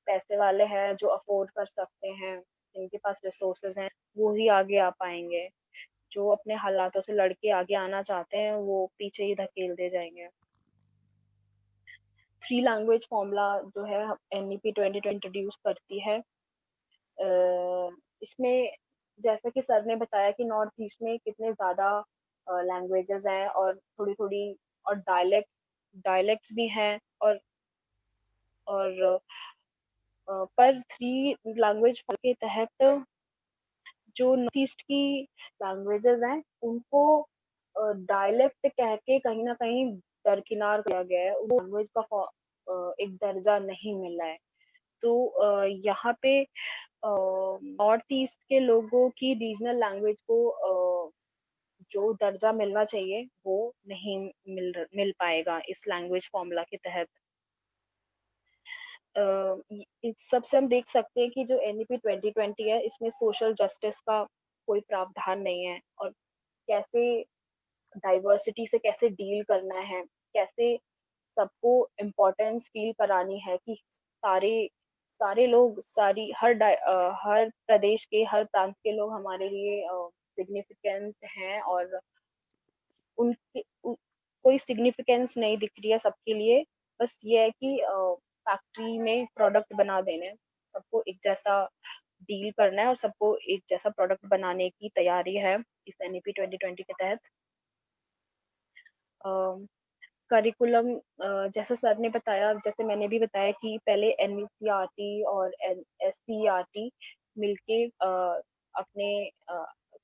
पैसे वाले हैं, जो अफोर्ड कर सकते हैं, जिनके पास रिसोर्सेज हैं, वो ही आगे आ पाएंगे। जो अपने हालातों से लड़के आगे आना चाहते हैं, वो पीछे ही धकेल दे जाएंगे। 3 लैंग्वेज फॉर्मूला जो है NEP 2020 इंट्रोड्यूस करती है। इसमें जैसा कि सर ने बताया कि नॉर्थ ईस्ट में कितने ज़्यादा लैंग्वेजेस हैं और थोड़ी थोड़ी और डायलेक्ट्स भी हैं और पर 3 लैंग्वेज के तहत जो नॉर्थ ईस्ट की लैंग्वेजेस हैं, उनको डायलेक्ट कह के कहीं ना कहीं दरकिनार किया गया है। वो लैंग्वेज का एक दर्जा नहीं मिला है। तो यहाँ पे नॉर्थ ईस्ट के लोगों की रीजनल लैंग्वेज को जो दर्जा मिलना चाहिए, वो नहीं मिल पाएगा इस लैंग्वेज फॉर्मूला के तहत। इस सबसे हम देख सकते हैं कि जो NEP 2020 है, इसमें सोशल जस्टिस का कोई प्रावधान नहीं है और कैसे डाइवर्सिटी से कैसे डील करना है, कैसे सबको इम्पोर्टेंस फील करानी है कि सारे सारे लोग, हर प्रदेश के, हर प्रांत के लोग हमारे लिए सिग्निफिकेंट हैं और कोई सिग्निफिकेंस नहीं दिख रही है सबके लिए। बस ये है कि फैक्ट्री में प्रोडक्ट बना देने, सबको एक जैसा डील करना है और सबको एक जैसा प्रोडक्ट बनाने की तैयारी है इस NEP 2020 के तहत। करिकुलम जैसे सर ने बताया, जैसे मैंने भी बताया कि पहले NECERT और SCERT मिलके अपने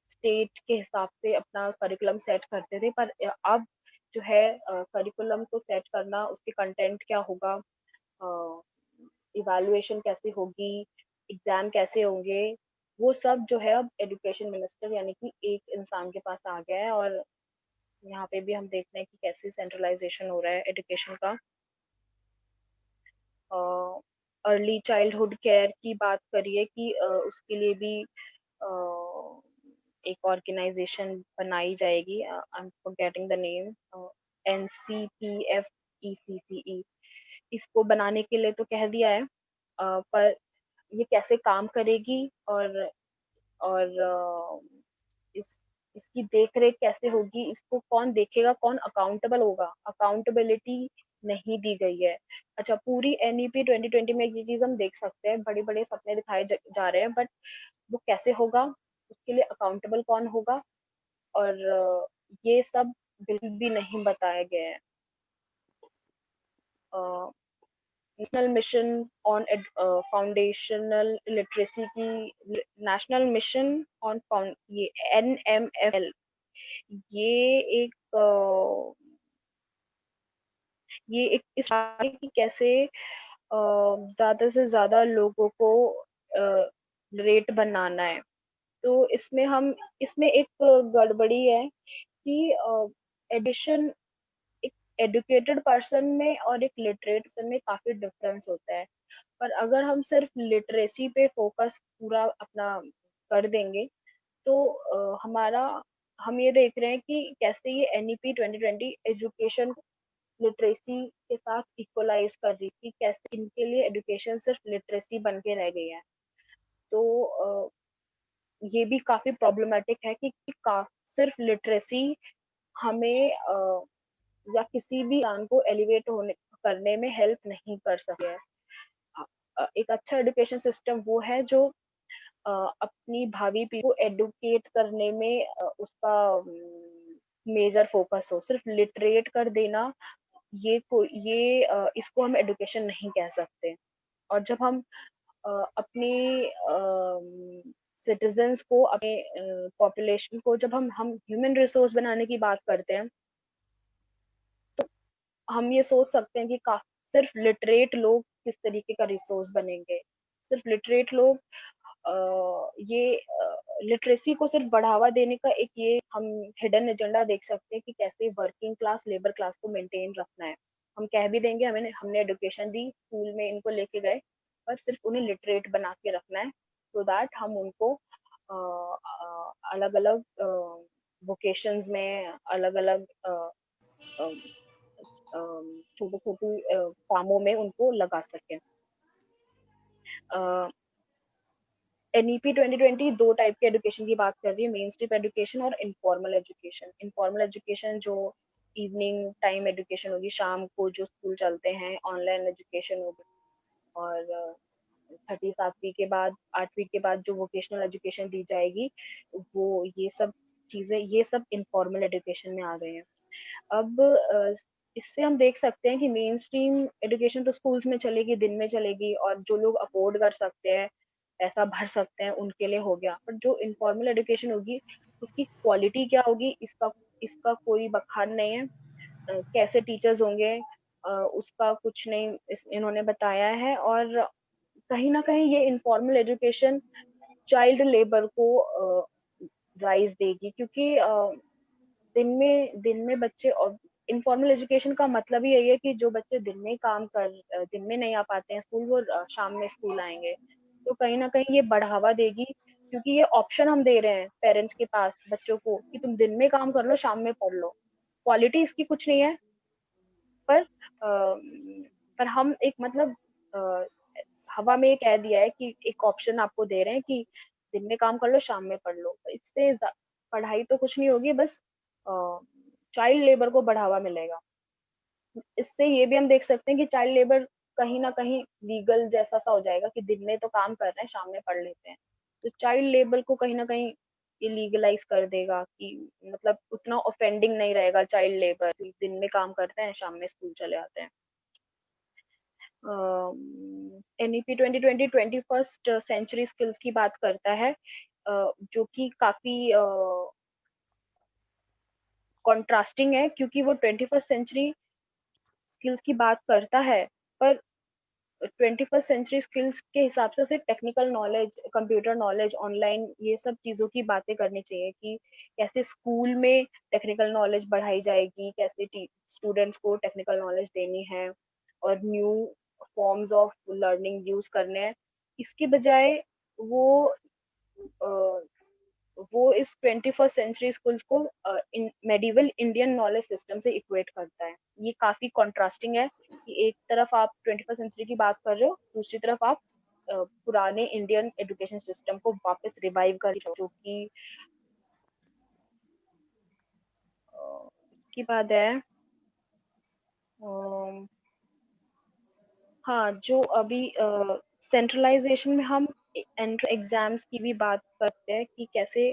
स्टेट के हिसाब से अपना करिकुलम सेट करते थे, पर अब जो है करिकुलम को सेट करना, उसके कंटेंट क्या होगा, इवैल्यूएशन कैसे होगी, एग्जाम कैसे होंगे, वो सब जो है अब एजुकेशन मिनिस्टर यानी कि एक इंसान के पास आ गया है। और यहाँ पे भी हम देख रहे हैं कि कैसे सेंट्रलाइजेशन हो रहा है एजुकेशन का। अर्ली चाइल्डहुड केयर की बात करिए कि उसके लिए भी एक ऑर्गेनाइजेशन बनाई जाएगी, I am forgetting the name, NCPFECCE। इसको बनाने के लिए तो कह दिया है, पर ये कैसे काम करेगी और इसकी देखरेख कैसे होगी, इसको कौन देखेगा, कौन अकाउंटेबल होगा, अकाउंटेबिलिटी नहीं दी गई है। अच्छा, पूरी NEP 2020 में ये चीज हम देख सकते हैं, बड़े बड़े सपने दिखाए जा रहे हैं, बट वो कैसे होगा, उसके लिए अकाउंटेबल कौन होगा, और ये सब बिल्कुल भी नहीं बताया गया है। National mission on foundational literacy की, नेशनल मिशन ऑन ये NMFL, ये एक इस कि कैसे ज्यादा से ज्यादा लोगों को रेट बनाना है। तो इसमें एक गड़बड़ी है कि एडिशन, एक एडुकेटेड पर्सन में और एक लिटरेट पर्सन में काफी डिफरेंस होता है। पर अगर हम सिर्फ लिटरेसी पे फोकस पूरा अपना कर देंगे, तो हम ये देख रहे हैं कि कैसे ये NEP 2020 एजुकेशन लिटरेसी के साथ इक्वलाइज कर रही थी, कैसे इनके लिए एजुकेशन सिर्फ लिटरेसी बन के रह गई है। तो ये भी काफी प्रॉब्लमेटिक है कि सिर्फ लिटरेसी हमें या किसी भी इंसान को एलिवेट करने में हेल्प नहीं कर सके है। एक अच्छा एजुकेशन सिस्टम वो है जो अपनी भावी पीढ़ी को एडुकेट करने में उसका मेजर फोकस हो। सिर्फ लिटरेट कर देना इसको हम एडुकेशन नहीं कह सकते। और जब हम अपने सिटीजन्स को, अपने पॉपुलेशन को जब हम ह्यूमन रिसोर्स बनाने की बात करते हैं, हम ये सोच सकते हैं कि सिर्फ लिटरेट लोग किस तरीके का रिसोर्स बनेंगे। सिर्फ लिटरेट लोग ये लिटरेसी को सिर्फ बढ़ावा देने का एक ये हम हिडन एजेंडा देख सकते हैं कि कैसे वर्किंग क्लास, लेबर क्लास को मेंटेन रखना है। हम कह भी देंगे हमने एजुकेशन दी, स्कूल में इनको लेके गए, पर सिर्फ उन्हें लिटरेट बना के रखना है, सो दैट हम उनको अलग अलग वोकेशंस में, अलग अलग छोटे छोटे कामों में उनको लगा सकें। NEP 2020 दो टाइप के एजुकेशन की बात कर रही है, मेन स्ट्रीम एजुकेशन और इनफॉर्मल एजुकेशन। इनफॉर्मल एजुकेशन जो इवनिंग टाइम एजुकेशन होगी, शाम को जो स्कूल चलते हैं, ऑनलाइन एजुकेशन होगी, और 37वीं के बाद, 8वीं के बाद जो वोकेशनल एजुकेशन दी जाएगी, वो ये सब चीजें, ये सब इनफॉर्मल एजुकेशन में आ गए हैं। अब इससे हम देख सकते हैं कि मेन स्ट्रीम एजुकेशन तो स्कूल्स में चलेगी, दिन में चलेगी, और जो लोग अफोर्ड कर सकते हैं, पैसा भर सकते हैं, उनके लिए हो गया। पर जो इनफॉर्मल एजुकेशन होगी, उसकी क्वालिटी क्या होगी, इसका कोई बखान नहीं है। कैसे टीचर्स होंगे, उसका कुछ नहीं इन्होंने बताया है। और कहीं ना कहीं ये इनफॉर्मल एजुकेशन चाइल्ड लेबर को राइज देगी, क्योंकि दिन में बच्चे, और इनफॉर्मल एजुकेशन का मतलब ही यही है कि जो बच्चे दिन में नहीं आ पाते हैं स्कूल, वो शाम में स्कूल आएंगे। तो कहीं ना कहीं ये बढ़ावा देगी, क्योंकि ये ऑप्शन हम दे रहे हैं पेरेंट्स के पास बच्चों को कि तुम दिन में काम कर लो, शाम में पढ़ लो। क्वालिटी इसकी कुछ नहीं है, पर हम एक मतलब हवा में ये कह दिया है कि एक ऑप्शन आपको दे रहे हैं कि दिन में काम कर लो, शाम में पढ़ लो। इससे पढ़ाई तो कुछ नहीं होगी, बस चाइल्ड लेबर को बढ़ावा मिलेगा। इससे ये भी हम देख सकते हैं कि चाइल्ड लेबर कहीं ना कहीं लीगल जैसा सा हो जाएगा कि दिन में तो काम कर रहे हैं, शाम में पढ़ लेते हैं। तो चाइल्ड लेबर को कहीं ना कहीं ये लीगलाइज कर देगा कि मतलब उतना ऑफेंडिंग नहीं रहेगा चाइल्ड लेबर, दिन में काम करते हैं, शाम में स्कूल चले आते हैं। NEP 2020 21st सेंचुरी स्किल्स की बात करता है, जो कि काफी कॉन्ट्रास्टिंग है, क्योंकि वो 21st सेंचुरी स्किल्स की बात करता है, पर 21st सेंचुरी स्किल्स के हिसाब से उसे technical knowledge, computer knowledge, online, ये सब चीज़ों की बातें करनी चाहिए कि कैसे स्कूल में टेक्निकल नॉलेज बढ़ाई जाएगी, कैसे स्टूडेंट्स को टेक्निकल नॉलेज देनी है, और new forms of learning use करने हैं। इसके बजाय वो इस 21st सेंचुरी स्कूल्स को मेडिवल इंडियन नॉलेज सिस्टम से इक्वेट करता है। ये काफी कॉन्ट्रास्टिंग है कि एक तरफ आप 21st सेंचुरी की बात कर रहे हो, दूसरी तरफ आप पुराने इंडियन एजुकेशन सिस्टम को वापस रिवाइव कर रहे हो, जो कि इसकी बात है। हाँ, जो अभी सेंट्रलाइजेशन में हम एंट्रेंस एग्जाम्स की भी बात करते हैं कि कैसे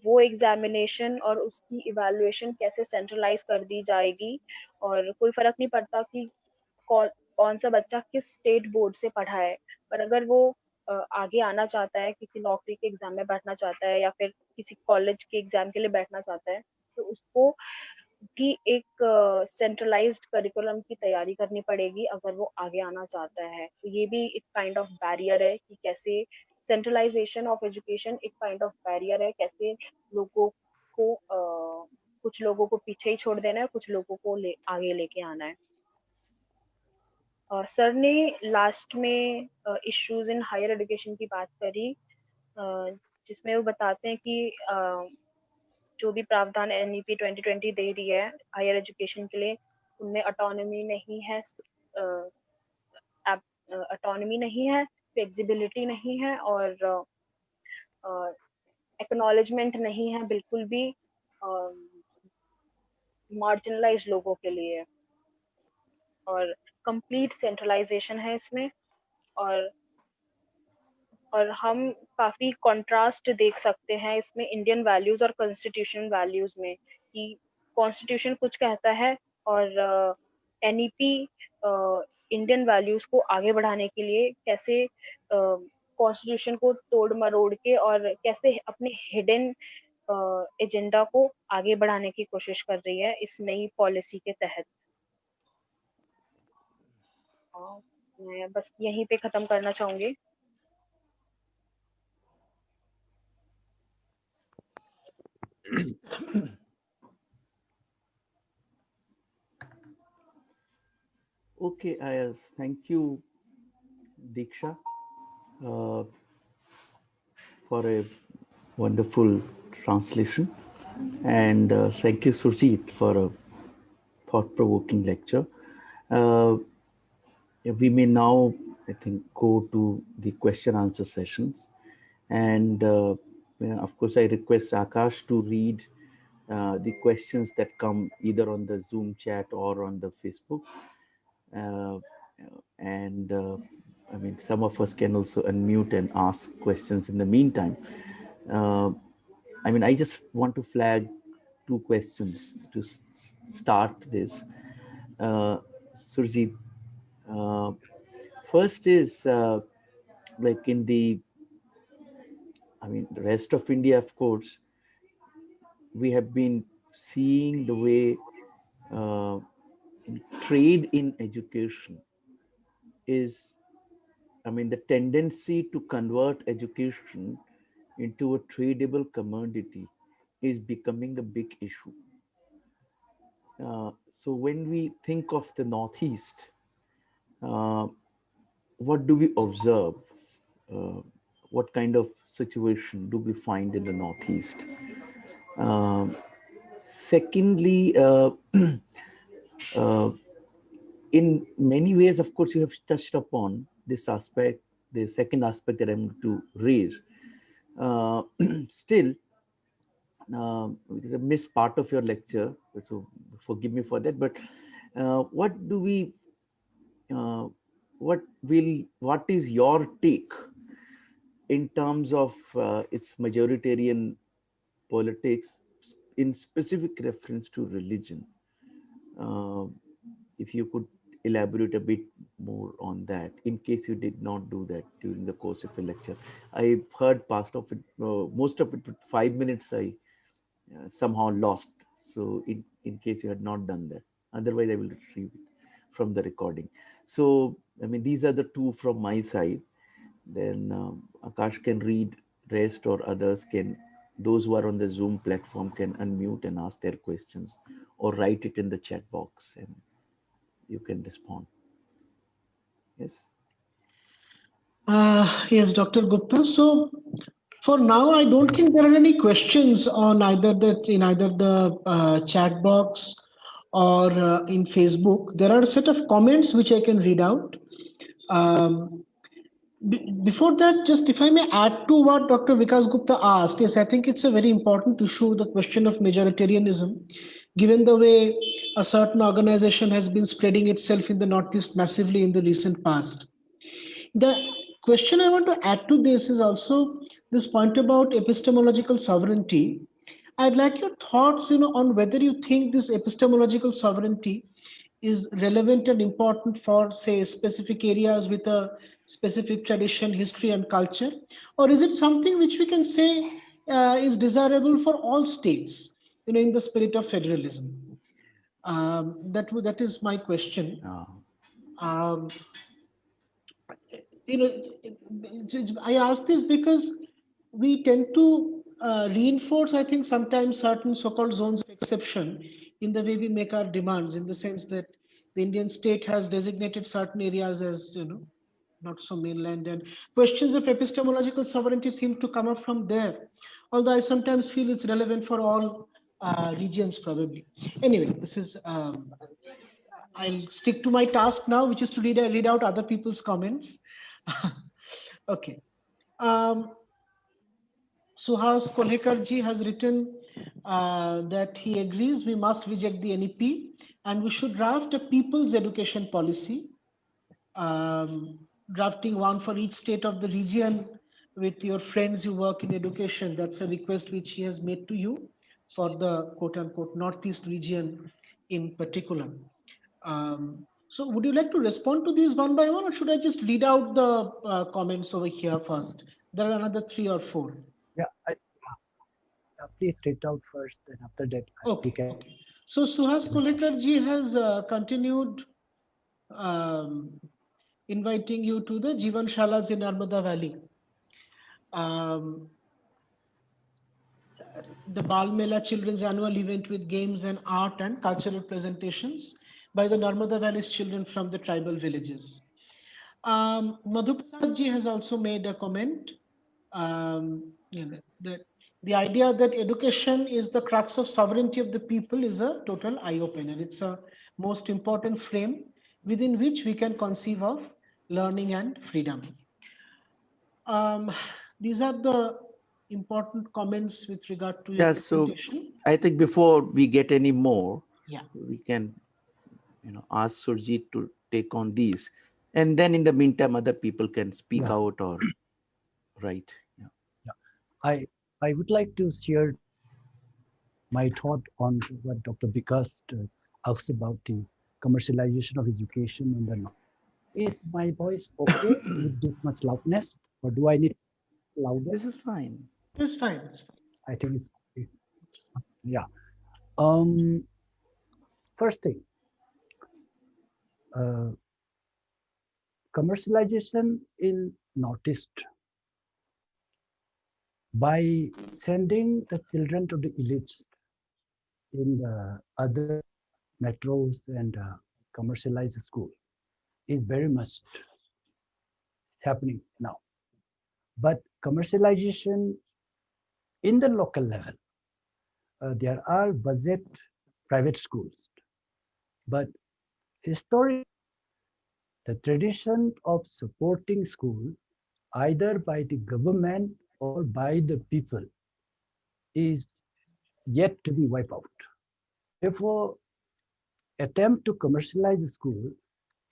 वो एग्जामिनेशन और उसकी इवैल्यूएशन कैसे सेंट्रलाइज कर दी जाएगी, और कोई फर्क नहीं पड़ता कि कौन सा बच्चा किस स्टेट बोर्ड से पढ़ा है, पर अगर वो आगे आना चाहता है, किसी नौकरी के एग्जाम में बैठना चाहता है, या फिर किसी कॉलेज के एग्जाम के लिए बैठना चाहता है, तो उसको भी एक सेंट्रलाइज्ड करिकुलम की तैयारी करनी पड़ेगी अगर वो आगे आना चाहता है। तो ये भी एक काइंड ऑफ बैरियर है कि कैसे सेंट्रलाइजेशन ऑफ एजुकेशन एक काइंड ऑफ बैरियर है, कैसे लोगों को कुछ लोगों को पीछे ही छोड़ देना है, कुछ लोगों को आगे लेके आना है। सर ने लास्ट में इश्यूज इन हायर एजुकेशन की बात करी, जिसमें वो बताते हैं कि जो भी प्रावधान NEP 2020 दे रही है हायर एजुकेशन के लिए, उनमें ऑटोनॉमी नहीं है, फ्लेक्सिबिलिटी नहीं है, और एक्नॉलेजमेंट नहीं है बिल्कुल भी मार्जिनलाइज लोगों के लिए, और कंप्लीट सेंट्रलाइजेशन है इसमें, और और हम काफी कंट्रास्ट देख सकते हैं इसमें इंडियन वैल्यूज और कॉन्स्टिट्यूशन वैल्यूज में, कि कॉन्स्टिट्यूशन कुछ कहता है और एनईपी इंडियन वैल्यूज को आगे बढ़ाने के लिए कैसे कॉन्स्टिट्यूशन को तोड़ मरोड़ के और कैसे अपने हिडन एजेंडा को आगे बढ़ाने की कोशिश कर रही है इस नई पॉलिसी के तहत। मैं बस यहीं पे खत्म करना चाहूंगी। Okay, thank you, Diksha, for a wonderful translation, and thank you, Surjit, for a thought-provoking lecture. We may now, I think, go to the question-answer sessions, and of course, I request Akash to read the questions that come either on the Zoom chat or on the Facebook. And I mean, some of us can also unmute and ask questions in the meantime. I mean, I just want to flag two questions to start this. Surjit, first is like in the, I mean, the rest of India, of course, we have been seeing the way trade in education is, I mean, the tendency to convert education into a tradable commodity is becoming a big issue. So when we think of the Northeast, what do we observe? What kind of situation do we find in the Northeast? Secondly, in many ways, of course, you have touched upon this aspect, the second aspect that I'm going to raise. Still, it is a missed part of your lecture, so forgive me for that. But what do we, what is your take in terms of its majoritarian politics in specific reference to religion? If you could elaborate a bit more on that, in case you did not do that during the course of a lecture. I heard most of it, but 5 minutes I somehow lost. So in case you had not done that, otherwise I will retrieve it from the recording. So, I mean, these are the two from my side. Then Akash can read, rest or others can, those who are on the Zoom platform can unmute and ask their questions or write it in the chat box and you can respond. Yes. Yes, Dr. Gupta. So for now, I don't think there are any questions on either the chat box or in Facebook. There are a set of comments which I can read out. Before that, just if I may add to what Dr. Vikas Gupta asked, yes, I think it's a very important issue, the question of majoritarianism, given the way a certain organization has been spreading itself in the Northeast massively in the recent past. The question I want to add to this is also this point about epistemological sovereignty. I'd like your thoughts, on whether you think this epistemological sovereignty is relevant and important for, say, specific areas with a specific tradition, history, and culture, or is it something which we can say is desirable for all states, in the spirit of federalism? That is my question. I ask this because we tend to reinforce, I think, sometimes certain so-called zones of exception in the way we make our demands, in the sense that the Indian state has designated certain areas as, not so mainland, and questions of epistemological sovereignty seem to come up from there. Although I sometimes feel it's relevant for all regions, probably. Anyway, this is. I'll stick to my task now, which is to read out other people's comments. Okay. Suhas Kolhekarji has written that he agrees we must reject the NEP and we should draft a people's education policy, drafting one for each state of the region with your friends who work in education. That's a request which he has made to you for the quote unquote Northeast region in particular. So would you like to respond to these one by one, or should I just read out the comments over here first? There are another 3 or 4. Yeah, please read out first, then after that we Okay, can. okay. So Suhas Kulekar ji has continued inviting you to the Jivan Shalas in Narmada Valley. Um, the Bal Mela Children's Annual Event with games and art and cultural presentations by the Narmada Valley's children from the tribal villages. Madhuprasad ji has also made a comment. That the idea that education is the crux of sovereignty of the people is a total eye-opener. It's a most important frame within which we can conceive of learning and freedom. These are the important comments with regard to your Yeah, so presentation. I think before we get any more, Yeah. we can, ask Surjit to take on these, and then in the meantime, other people can speak Yeah. out or write. Yeah. Yeah. I would like to share my thought on what Dr. Vikas asked about the commercialization of education in the North. Is my voice okay with this much loudness, or do I need louder? This is fine. It's fine. It's fine. I think it's yeah. Um, First thing, uh, commercialization in Northeast by sending the children to the elites in the other metros and commercialized school is very much happening now. But commercialization in the local level, there are budget private schools, but historically, the tradition of supporting school either by the government or by the people is yet to be wiped out. Therefore, attempt to commercialize the school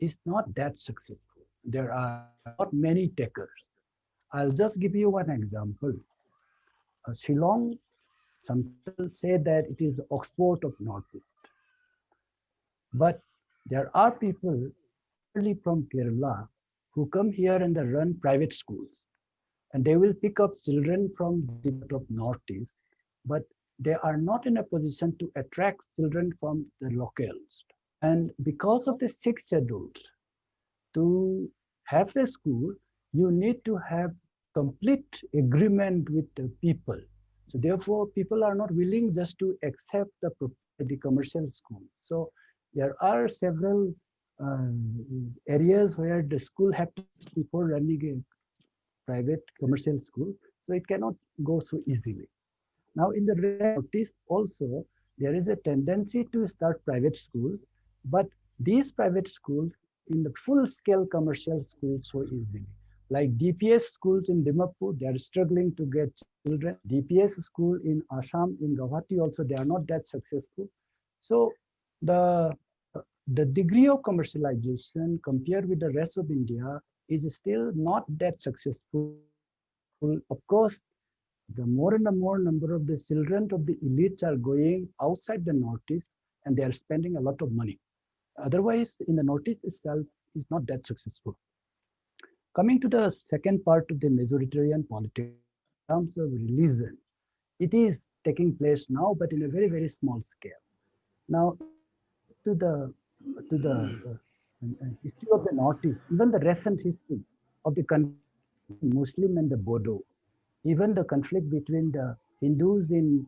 is not that successful. There are not many takers. I'll just give you one example. Shillong, some people say that it is the Oxford of Northeast. But there are people, particularly from Kerala, who come here and they run private schools. And they will pick up children from the of Northeast, but they are not in a position to attract children from the locals. And because of the 6 schedules, to have a school, you need to have complete agreement with the people. So therefore, people are not willing just to accept the commercial school. So there are several areas where the school have to before running a private commercial school, so it cannot go so easily. Now, in the Northeast also, there is a tendency to start private schools, but these private schools in the full-scale commercial schools so easily. Like DPS schools in Dimapur, they are struggling to get children. DPS school in Assam, in Guwahati also, they are not that successful. So the degree of commercialization compared with the rest of India is still not that successful. Of course, the more and the more number of the children of the elites are going outside the Northeast and they are spending a lot of money. Otherwise, in the Northeast itself is not that successful. Coming to the second part of the majoritarian politics, in terms of religion, it is taking place now, but in a very, very small scale. Now, to the history of the Northeast, even the recent history of the Muslim and the Bodo, even the conflict between the Hindus in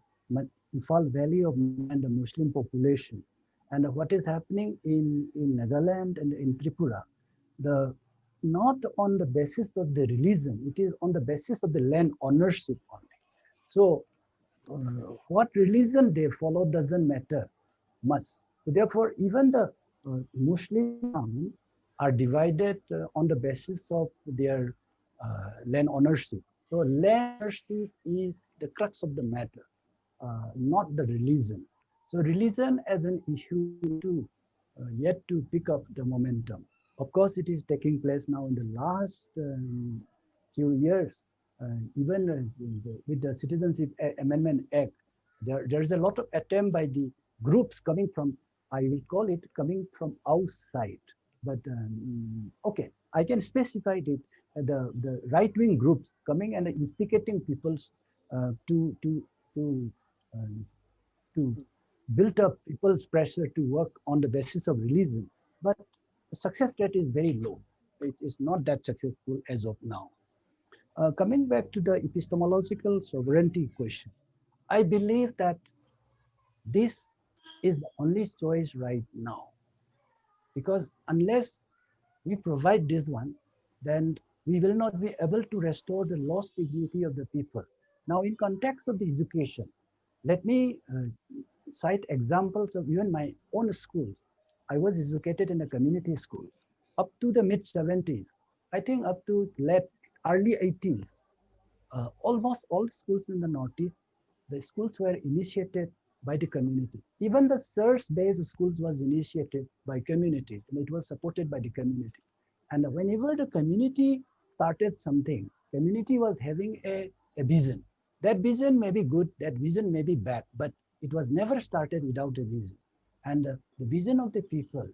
Imphal Valley and the Muslim population, and what is happening in Nagaland and in Tripura, not on the basis of the religion, it is on the basis of the land ownership only. So what religion they follow doesn't matter much. So therefore, even the Muslims are divided on the basis of their land ownership. So land ownership is the crux of the matter, not the religion. So religion as an issue to yet to pick up the momentum. Of course, it is taking place now in the last few years. even with the Citizenship Amendment Act, there is a lot of attempt by the groups coming from, I will call it coming from outside. But okay, I can specify it. The right-wing groups coming and instigating people to build up people's pressure to work on the basis of religion. But the success rate is very low. It is not that successful as of now. Coming back to the epistemological sovereignty question, I believe that this is the only choice right now, because unless we provide this one, then we will not be able to restore the lost dignity of the people. Now, in context of the education, let me cite examples of even my own schools. I was educated in a community school up to the mid 70s. I think up to early 80s. Almost all schools in the Northeast, the schools were initiated by the community. Even the church-based schools was initiated by communities, and it was supported by the community. And whenever the community started something, community was having a vision. That vision may be good, that vision may be bad, but it was never started without a vision. And the vision of the people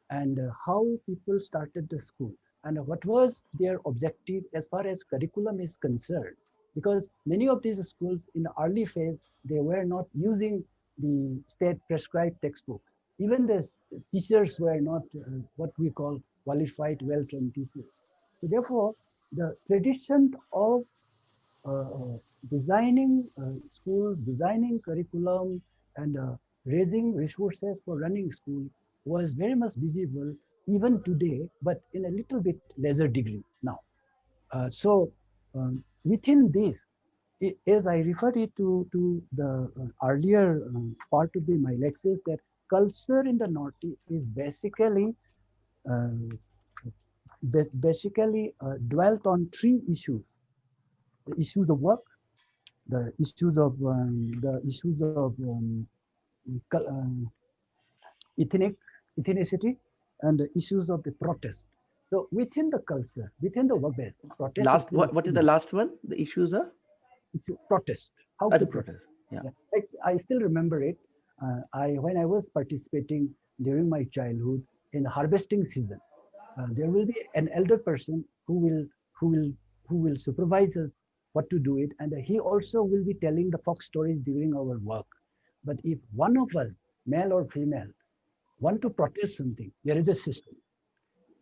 and how people started the school and what was their objective as far as curriculum is concerned. Because many of these schools in the early phase, they were not using the state prescribed textbook. Even the teachers were not what we call qualified, well-trained teachers. So therefore, the tradition of designing school, designing curriculum, and raising resources for running school was very much visible even today, but in a little bit lesser degree now. So within this, as I referred it to the earlier part of my lectures, that culture in the Northeast is basically dwelt on three issues: the issues of work, the issues of ethnicity, and the issues of the protest. So within the culture, within the work base, protest. What is the last one? The issues are protest. How as to a protest. Yeah. Like, I still remember it. When I was participating during my childhood in harvesting season, there will be an elder person who will supervise us what to do it, and he also will be telling the folk stories during our work. But if one of us, male or female, want to protest something, there is a system.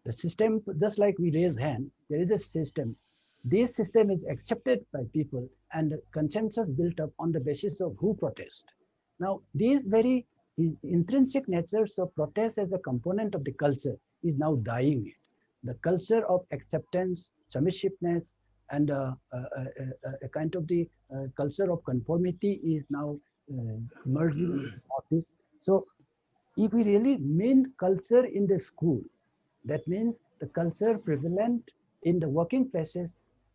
The system, just like we raise hand, there is a system. This system is accepted by people and consensus built up on the basis of who protest. Now, these very intrinsic natures of protest as a component of the culture is now dying. The culture of acceptance, submissiveness, and a kind of the culture of conformity is now emerging in office. So if we really mean culture in the school, that means the culture prevalent in the working places,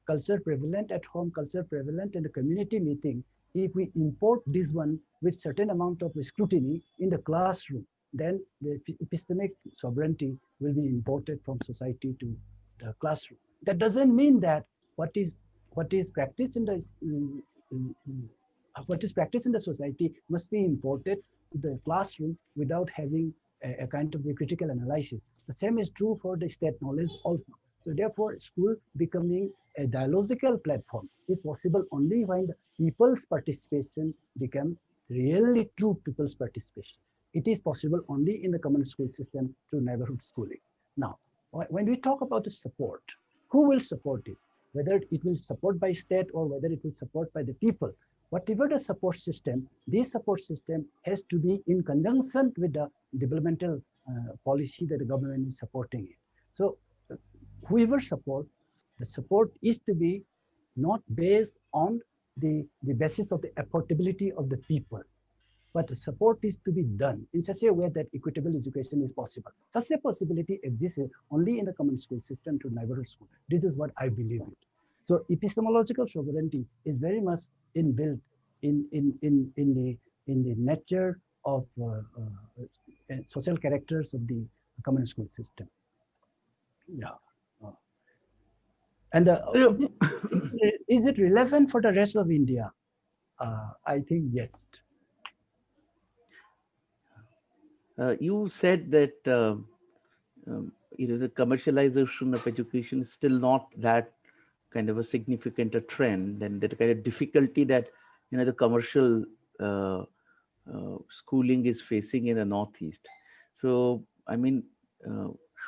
culture prevalent at home, culture prevalent in the community meeting. If we import this one with certain amount of scrutiny in the classroom, then the epistemic sovereignty will be imported from society to the classroom. That doesn't mean that what is practiced in the society must be imported to the classroom without having a kind of a critical analysis. The same is true for the state knowledge also. So therefore, school becoming a dialogical platform is possible only when the people's participation becomes really true people's participation. It is possible only in the common school system through neighborhood schooling. Now, when we talk about the support, who will support it? Whether it will support by state or whether it will support by the people. Whatever the support system, this support system has to be in conjunction with the developmental policy that the government is supporting it. So whoever support, the support is to be not based on the basis of the affordability of the people, but the support is to be done in such a way that equitable education is possible. Such a possibility exists only in the common school system to neighborhood school. This is what I believe in. So epistemological sovereignty is very much inbuilt in the nature of social characters of the common school system. Yeah. And is it relevant for the rest of India? I think yes. You said that the commercialization of education is still not that kind of a significant a trend, and that kind of difficulty that the commercial schooling is facing in the Northeast. So I mean,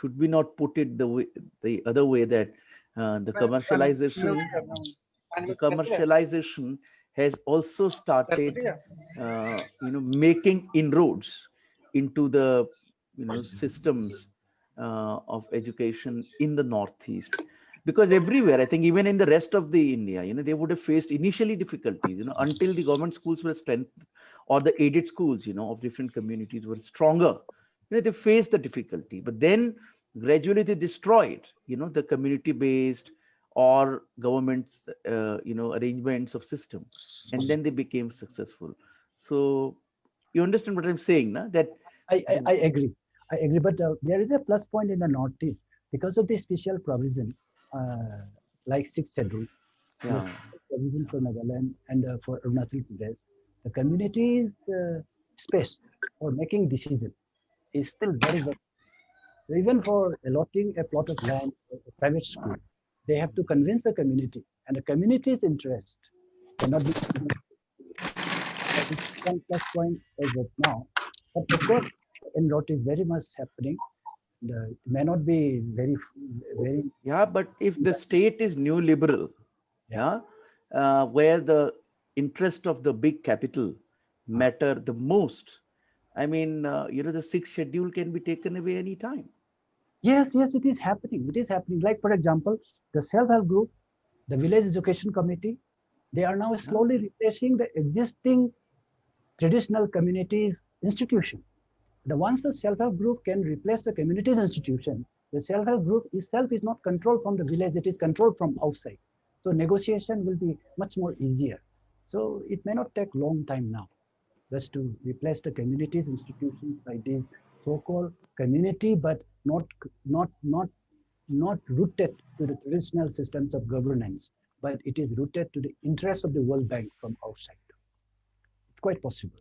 should we not put it the other way, that the commercialization has also started making inroads into the systems of education in the Northeast? Because everywhere, I think even in the rest of the India, they would have faced initially difficulties, until the government schools were strengthened, or the aided schools, of different communities were stronger. They faced the difficulty, but then gradually they destroyed, the community-based or government, arrangements of system, and then they became successful. So you understand what I'm saying, na? That I agree. I agree, but there is a plus point in the Northeast because of the special provision, like 6th schedule, provision for Nagaland and for Arunachal Pradesh. The community's space for making decision is still very, very. So even for allotting a plot of land for a private school, they have to convince the community, and the community's interest cannot be. One plus point as of now, but of course, enrot is very much happening. It may not be very. Yeah, but if the state is neoliberal, where the interest of the big capital matter the most, I mean, the 6th schedule can be taken away anytime. Yes, it is happening. It is happening. Like, for example, the self-help group, the village education committee, they are now slowly replacing the existing traditional communities institution. Once the self-help group can replace the community's institution, the self-help group itself is not controlled from the village, it is controlled from outside. So negotiation will be much more easier. So it may not take long time now just to replace the community's institutions by these so-called community, but not rooted to the traditional systems of governance, but it is rooted to the interests of the World Bank from outside. It's quite possible.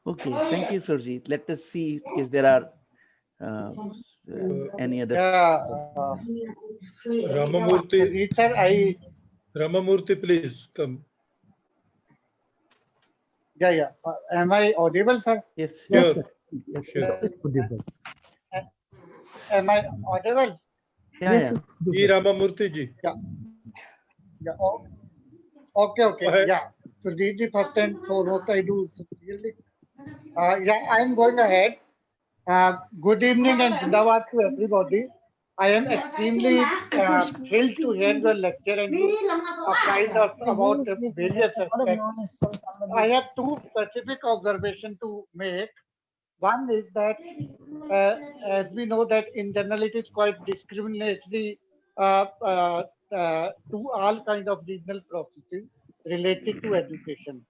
Okay, thank you, Surjit. Let us see if there are any other. Ramamurthy, Ramamurthy, please come. Yeah. Am I audible, sir? Yes. Yes. Am I audible? Yeah. Ramamurthy ji. Yeah. Oh, okay. Yeah. So this is first and foremost I do sincerely. I'm going ahead. Good evening and Zindabad to everybody. I am extremely thrilled to hear your lecture and you apprised us about various aspects. I have two specific observations to make. One is that, as we know that in general it is quite discriminatory to all kind of regional processes related to education.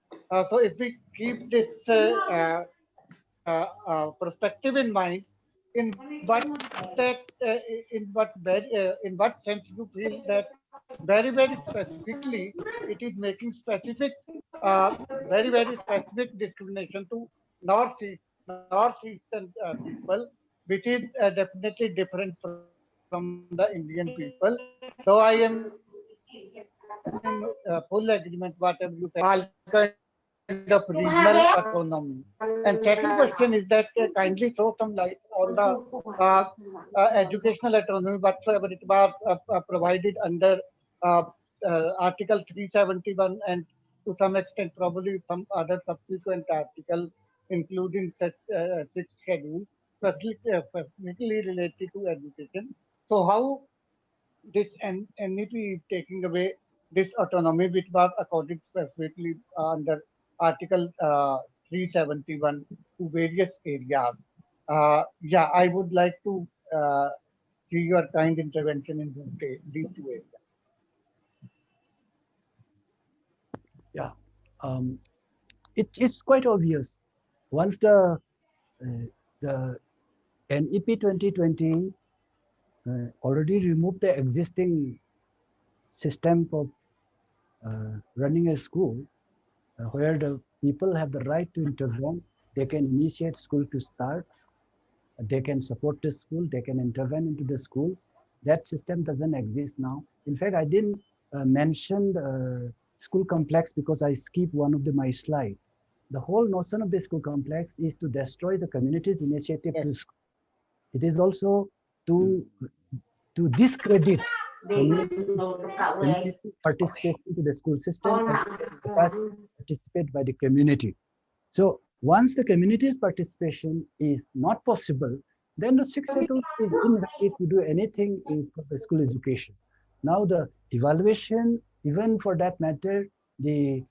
So if we keep this perspective in mind, in what sense you feel that very specifically it is making specific very specific discrimination to northeastern people, which is definitely different from the Indian people. Though I am in full agreement whatever you say, all kind of regional autonomy. And second question is that kindly throw some light on the educational autonomy whatsoever it was provided under Article 371 and to some extent probably some other subsequent articles, including such 6th schedule, specifically related to education. So how this NEP is taking away this autonomy which was accorded specifically under Article 371 to various areas. I would like to see your kind intervention in these two areas. Yeah, it's quite obvious. Once the NEP 2020 already removed the existing system of running a school where the people have the right to intervene. They can initiate school to start. They can support the school. They can intervene into the schools. That system doesn't exist now. In fact, I didn't mention the school complex because I skipped one of my slides. The whole notion of the school complex is to destroy the community's initiative to school. It is also to discredit community participation to the school system and participate by the community. So once the community's participation is not possible, then the sixth schedule is invalid to do anything for the school education. Now the evaluation, even for that matter, I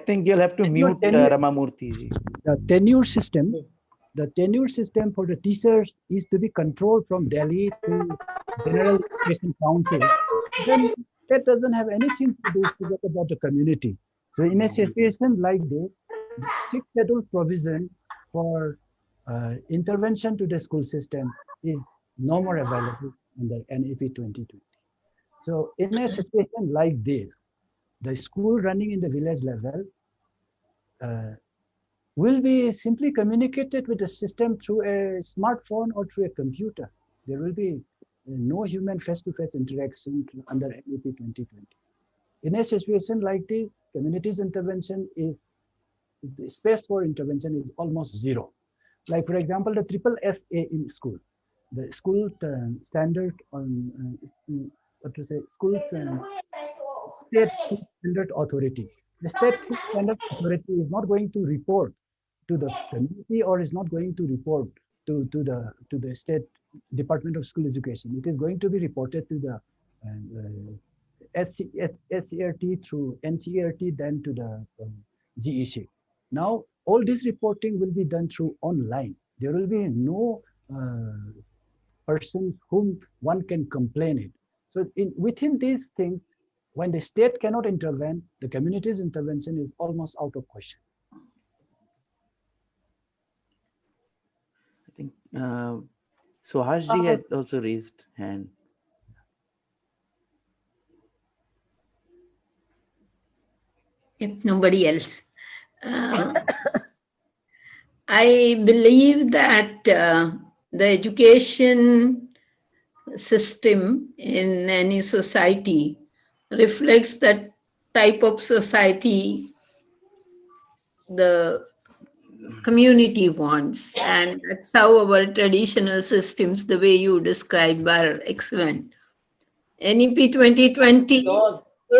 think you'll have to mute Ramamurthy ji. The tenure system for the teachers is to be controlled from Delhi to General Education Council. Then that doesn't have anything to do about the community. So in a situation like this, the sixth schedule provision for intervention to the school system is no more available under NEP2020. So in a situation like this, the school running in the village level will be simply communicated with the system through a smartphone or through a computer. There will be no human face-to-face interaction under NEP2020. In a situation like this, community's intervention is, the space for intervention is almost zero. Like for example, the triple SA in school, the school standard on, school state standard authority. The state standard authority is not going to report to the community or is not going to report to the state Department of School Education. It is going to be reported to the SCRT through NCERT, then to the GEC. Now, all this reporting will be done through online. There will be no person whom one can complain it. So within these things, when the state cannot intervene, the community's intervention is almost out of question. I think Suhasji had also raised hand. If nobody else. I believe that the education system in any society reflects that type of society the community wants, and that's how our traditional systems, the way you describe, are excellent. NEP 2020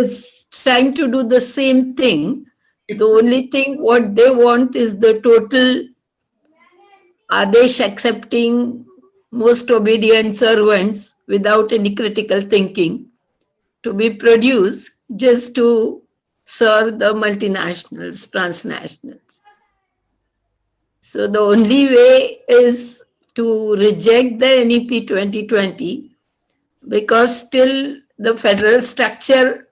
is trying to do the same thing. The only thing what they want is the total Adesh accepting, most obedient servants without any critical thinking to be produced just to serve the multinationals, transnationals. So the only way is to reject the NEP 2020 because still the federal structure,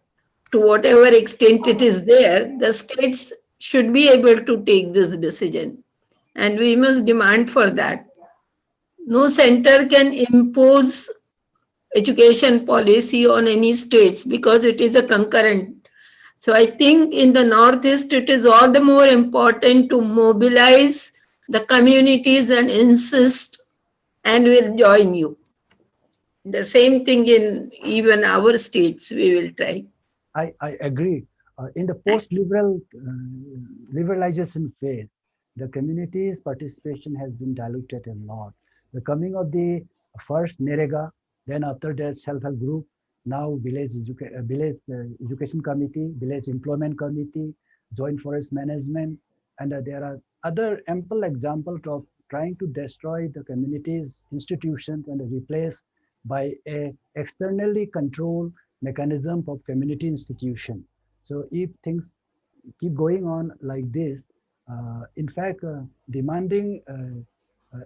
to whatever extent it is there, the states should be able to take this decision. And we must demand for that. No center can impose education policy on any states because it is a concurrent. So I think in the Northeast, it is all the more important to mobilize the communities and insist, and we'll join you. The same thing in even our states, we will try. I agree. In the post-liberal liberalization phase, the community's participation has been diluted a lot. The coming of the first NEREGA, then after that self-help group, now village education committee, village employment committee, joint forest management, and there are other ample examples of trying to destroy the community's institutions and replace by a externally controlled mechanism of community institution. So if things keep going on like this, in fact, demanding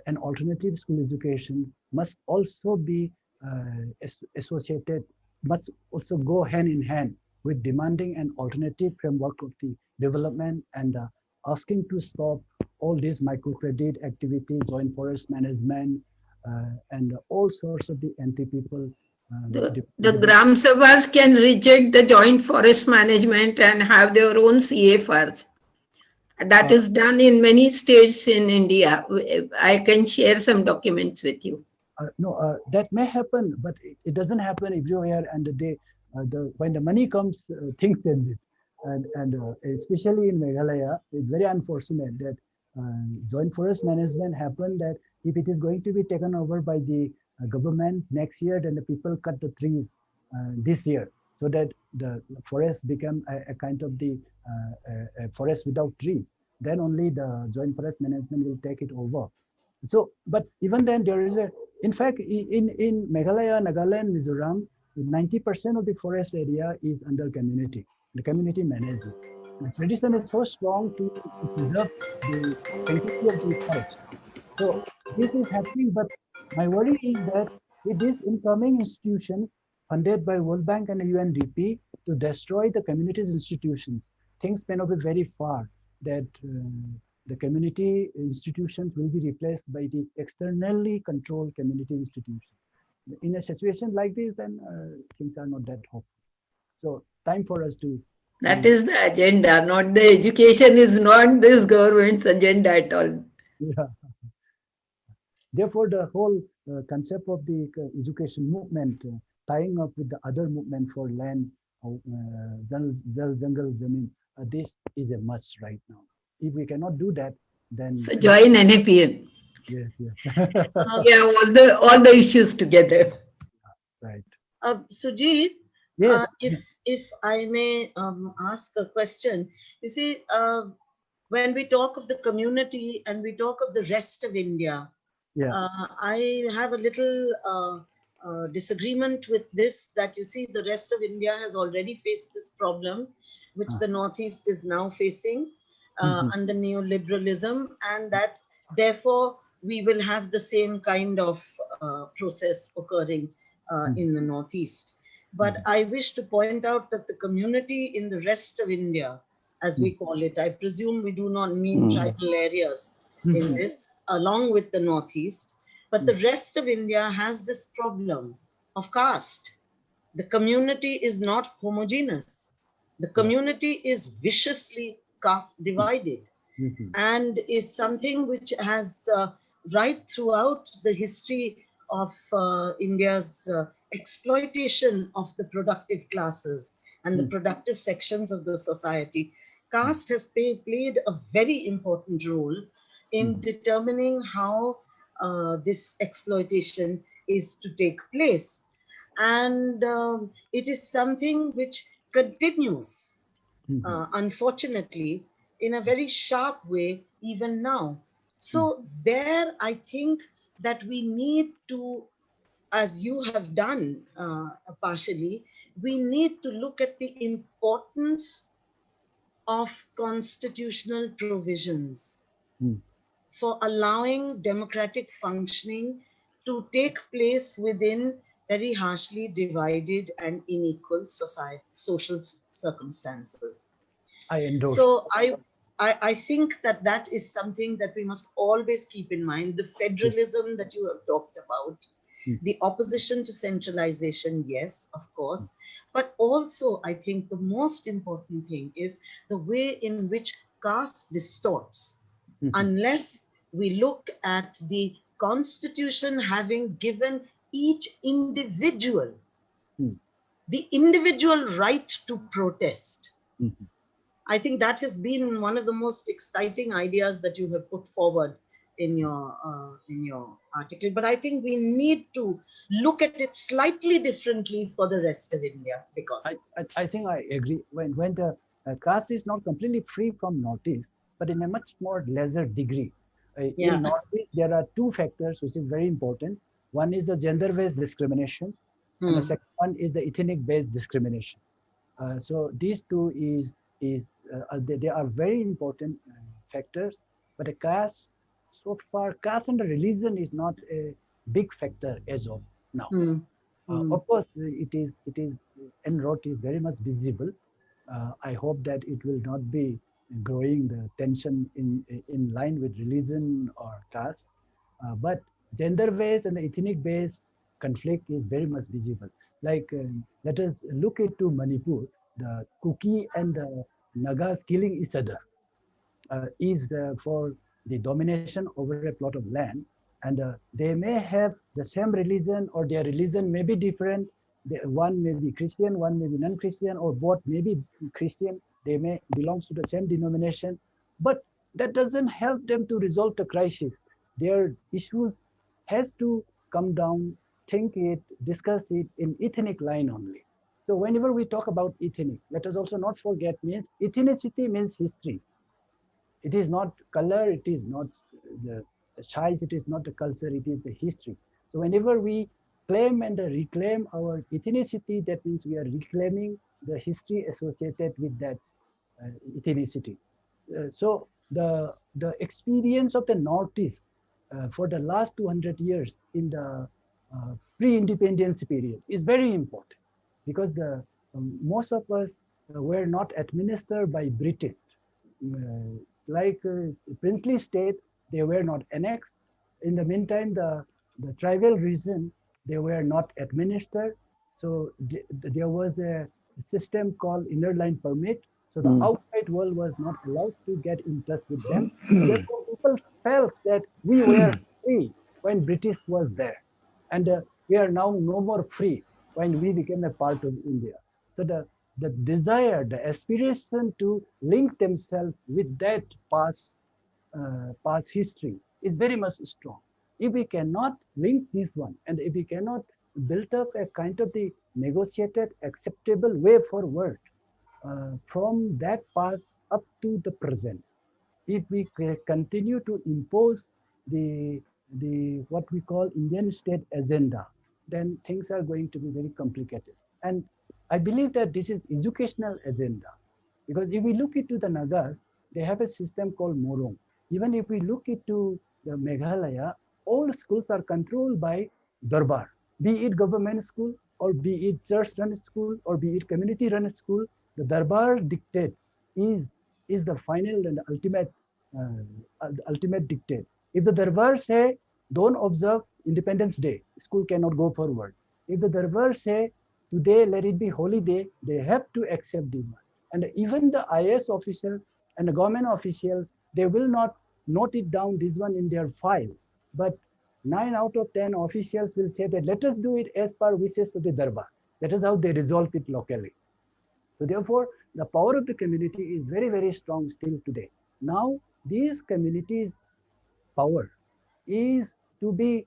an alternative school education must also be associated, must also go hand in hand with demanding an alternative framework of the development and asking to stop all these microcredit activities, joint forest management, and all sorts of the anti-people. The Gram Sabhas can reject the joint forest management and have their own CFRs. That is done in many states in India. I can share some documents with you. No, that may happen, but it doesn't happen everywhere. And when the money comes, things change it. And especially in Meghalaya, it's very unfortunate that joint forest management happened, that if it is going to be taken over by the government next year, then the people cut the trees this year, so that the forest become a kind of the a forest without trees. Then only the joint forest management will take it over. So, but even then, there is in fact, in Meghalaya, Nagaland, Mizoram, 90% of the forest area is under community. The community manages. The tradition is so strong to preserve the sanctity of the forest. So this is happening, but my worry is that with these incoming institutions funded by World Bank and UNDP to destroy the community's institutions, things may not be very far, that the community institutions will be replaced by the externally controlled community institutions. In a situation like this, then things are not that hopeful. So time for us to... That is the agenda, not the education is not this government's agenda at all. Yeah. Therefore, the whole concept of the education movement tying up with the other movement for land, jungle, zamin, this is a must right now. If we cannot do that, then so join NEPM. Yes, yes. Yeah, all the issues together. Right. Surjit, yes. If I may ask a question, you see, when we talk of the community and we talk of the rest of India, yeah. I have a little disagreement with this, that you see the rest of India has already faced this problem, which the Northeast is now facing under neoliberalism, and that therefore we will have the same kind of process occurring in the Northeast. But I wish to point out that the community in the rest of India, as we call it, I presume we do not mean tribal areas in this, along with the Northeast, but the rest of India has this problem of caste. The community is not homogeneous. The community is viciously caste divided, and is something which has right throughout the history of India's exploitation of the productive classes and the productive sections of the society. Caste has played a very important role in determining how this exploitation is to take place. And it is something which continues, unfortunately, in a very sharp way, even now. So there, I think that we need to, as you have done partially, we need to look at the importance of constitutional provisions for allowing democratic functioning to take place within very harshly divided and unequal social circumstances. I endorse. So I think that that is something that we must always keep in mind. The federalism that you have talked about, the opposition to centralization, yes, of course, but also I think the most important thing is the way in which caste distorts. Unless we look at the constitution having given each individual the individual right to protest. I think that has been one of the most exciting ideas that you have put forward in your article. But I think we need to look at it slightly differently for the rest of India, because I think I agree. When the caste is not completely free from Northeast, but in a much more lesser degree. In Northeast, there are two factors which is very important. One is the gender-based discrimination, and the second one is the ethnic-based discrimination. So these two they are very important factors. But a caste, so far, caste and religion is not a big factor as of now. Of course, it is En-ROAD is very much visible. I hope that it will not be growing the tension in line with religion or caste. But gender-based and the ethnic-based conflict is very much visible. Like, let us look into Manipur. The Kuki and the Nagas killing each other is for the domination over a plot of land. And they may have the same religion, or their religion may be different. One may be Christian, one may be non-Christian, or both may be Christian. They may belong to the same denomination, but that doesn't help them to resolve the crisis. Their issues has to come down, think it, discuss it in ethnic line only. So whenever we talk about ethnic, let us also not forget means ethnicity means history. It is not color, it is not the size, it is not the culture, it is the history. So whenever we claim and reclaim our ethnicity, that means we are reclaiming the history associated with that ethnicity. So the experience of the Northeast for the last 200 years in the pre-independence period is very important, because most of us were not administered by British. Like princely state, they were not annexed. In the meantime, the tribal region, they were not administered. So there was a system called inner line permit. So the outside world was not allowed to get in touch with them. Therefore, people felt that we were free when British was there. And we are now no more free when we became a part of India. So the desire, the aspiration to link themselves with that past history is very much strong. If we cannot link this one, and if we cannot build up a kind of the negotiated, acceptable way forward from that past up to the present, if we continue to impose the what we call Indian state agenda, then things are going to be very complicated. And I believe that this is educational agenda, because if we look into the Nagas, they have a system called Morong. Even if we look into the Meghalaya, all schools are controlled by Darbar, be it government school, or be it church-run school, or be it community-run school. The Darbar dictates is the final and ultimate dictate. If the Darbar say don't observe Independence Day, school cannot go forward. If the Darbar say today let it be holiday, they have to accept this one. And even the IAS official and the government officials, they will not note it down this one in their file. But 9 out of 10 officials will say that let us do it as per wishes of the Darbar. That is how they resolve it locally. So therefore, the power of the community is very, very strong still today. Now, these communities' power is to be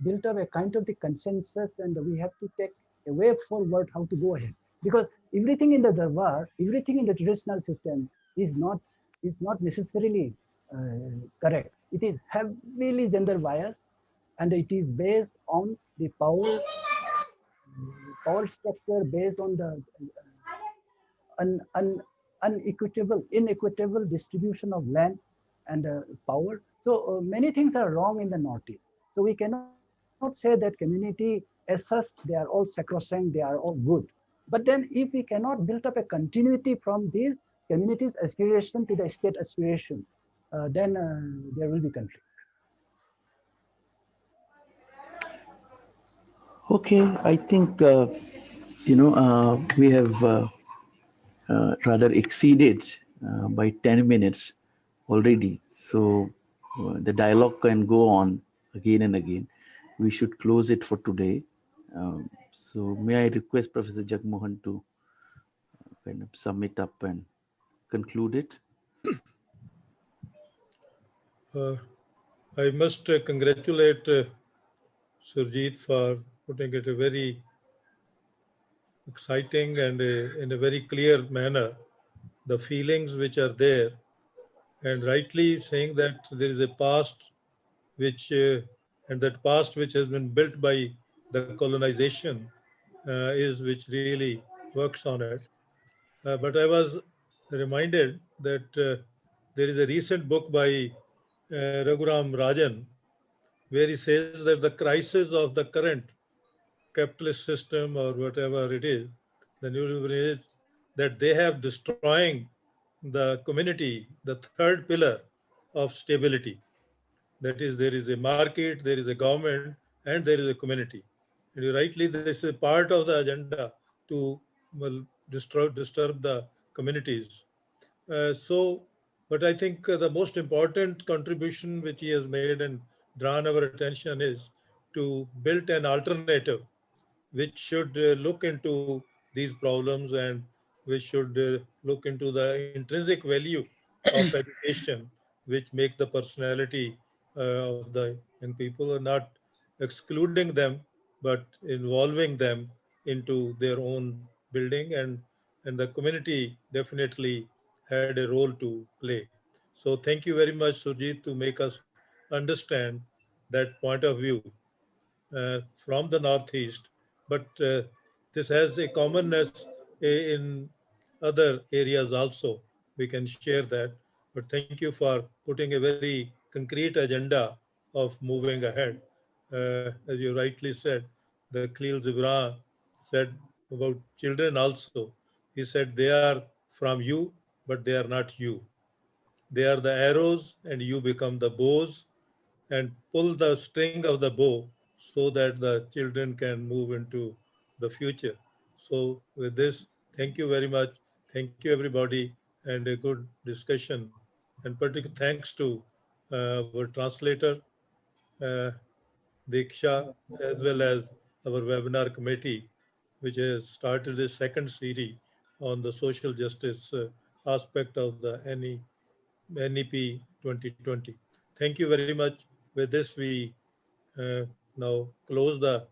built up a kind of the consensus, and we have to take a way forward how to go ahead. Because everything in the Darbar, everything in the traditional system is not necessarily correct. It is heavily gender biased, and it is based on the power structure based on the inequitable distribution of land and power. So many things are wrong in the Northeast. So we cannot say that community as such, they are all sacrosanct, they are all good. But then if we cannot build up a continuity from these communities' aspiration to the state aspiration, then there will be conflict. Okay, I think, we have rather exceeded by 10 minutes already. So the dialogue can go on again and again. We should close it for today. So may I request Professor Jagmohan to kind of sum it up and conclude it? I must congratulate Surjit for putting it a very exciting and in a very clear manner the feelings which are there, and rightly saying that there is a past which and that past which has been built by the colonization is which really works on it. But I was reminded that there is a recent book by Raghuram Rajan, where he says that the crisis of the current capitalist system or whatever it is, the new is that they have destroying the community, the third pillar of stability. That is, there is a market, there is a government, and there is a community. And you rightly, this is part of the agenda to disturb the communities. But I think the most important contribution which he has made and drawn our attention is to build an alternative which should look into these problems and which should look into the intrinsic value of education, which make the personality of the young people, are not excluding them, but involving them into their own building, and the community definitely had a role to play. So thank you very much, Surjit, to make us understand that point of view from the Northeast, but this has a commonness in other areas also. We can share that. But thank you for putting a very concrete agenda of moving ahead. As you rightly said, the Khalil Gibran said about children also. He said they are from you, but they are not you. They are the arrows, and you become the bows, and pull the string of the bow so that the children can move into the future. So with this, thank you very much. Thank you everybody, and a good discussion. And particular thanks to our translator, uh, Diksha, as well as our webinar committee, which has started this second series on the social justice aspect of the NEP 2020. Thank you very much. With this, we now close the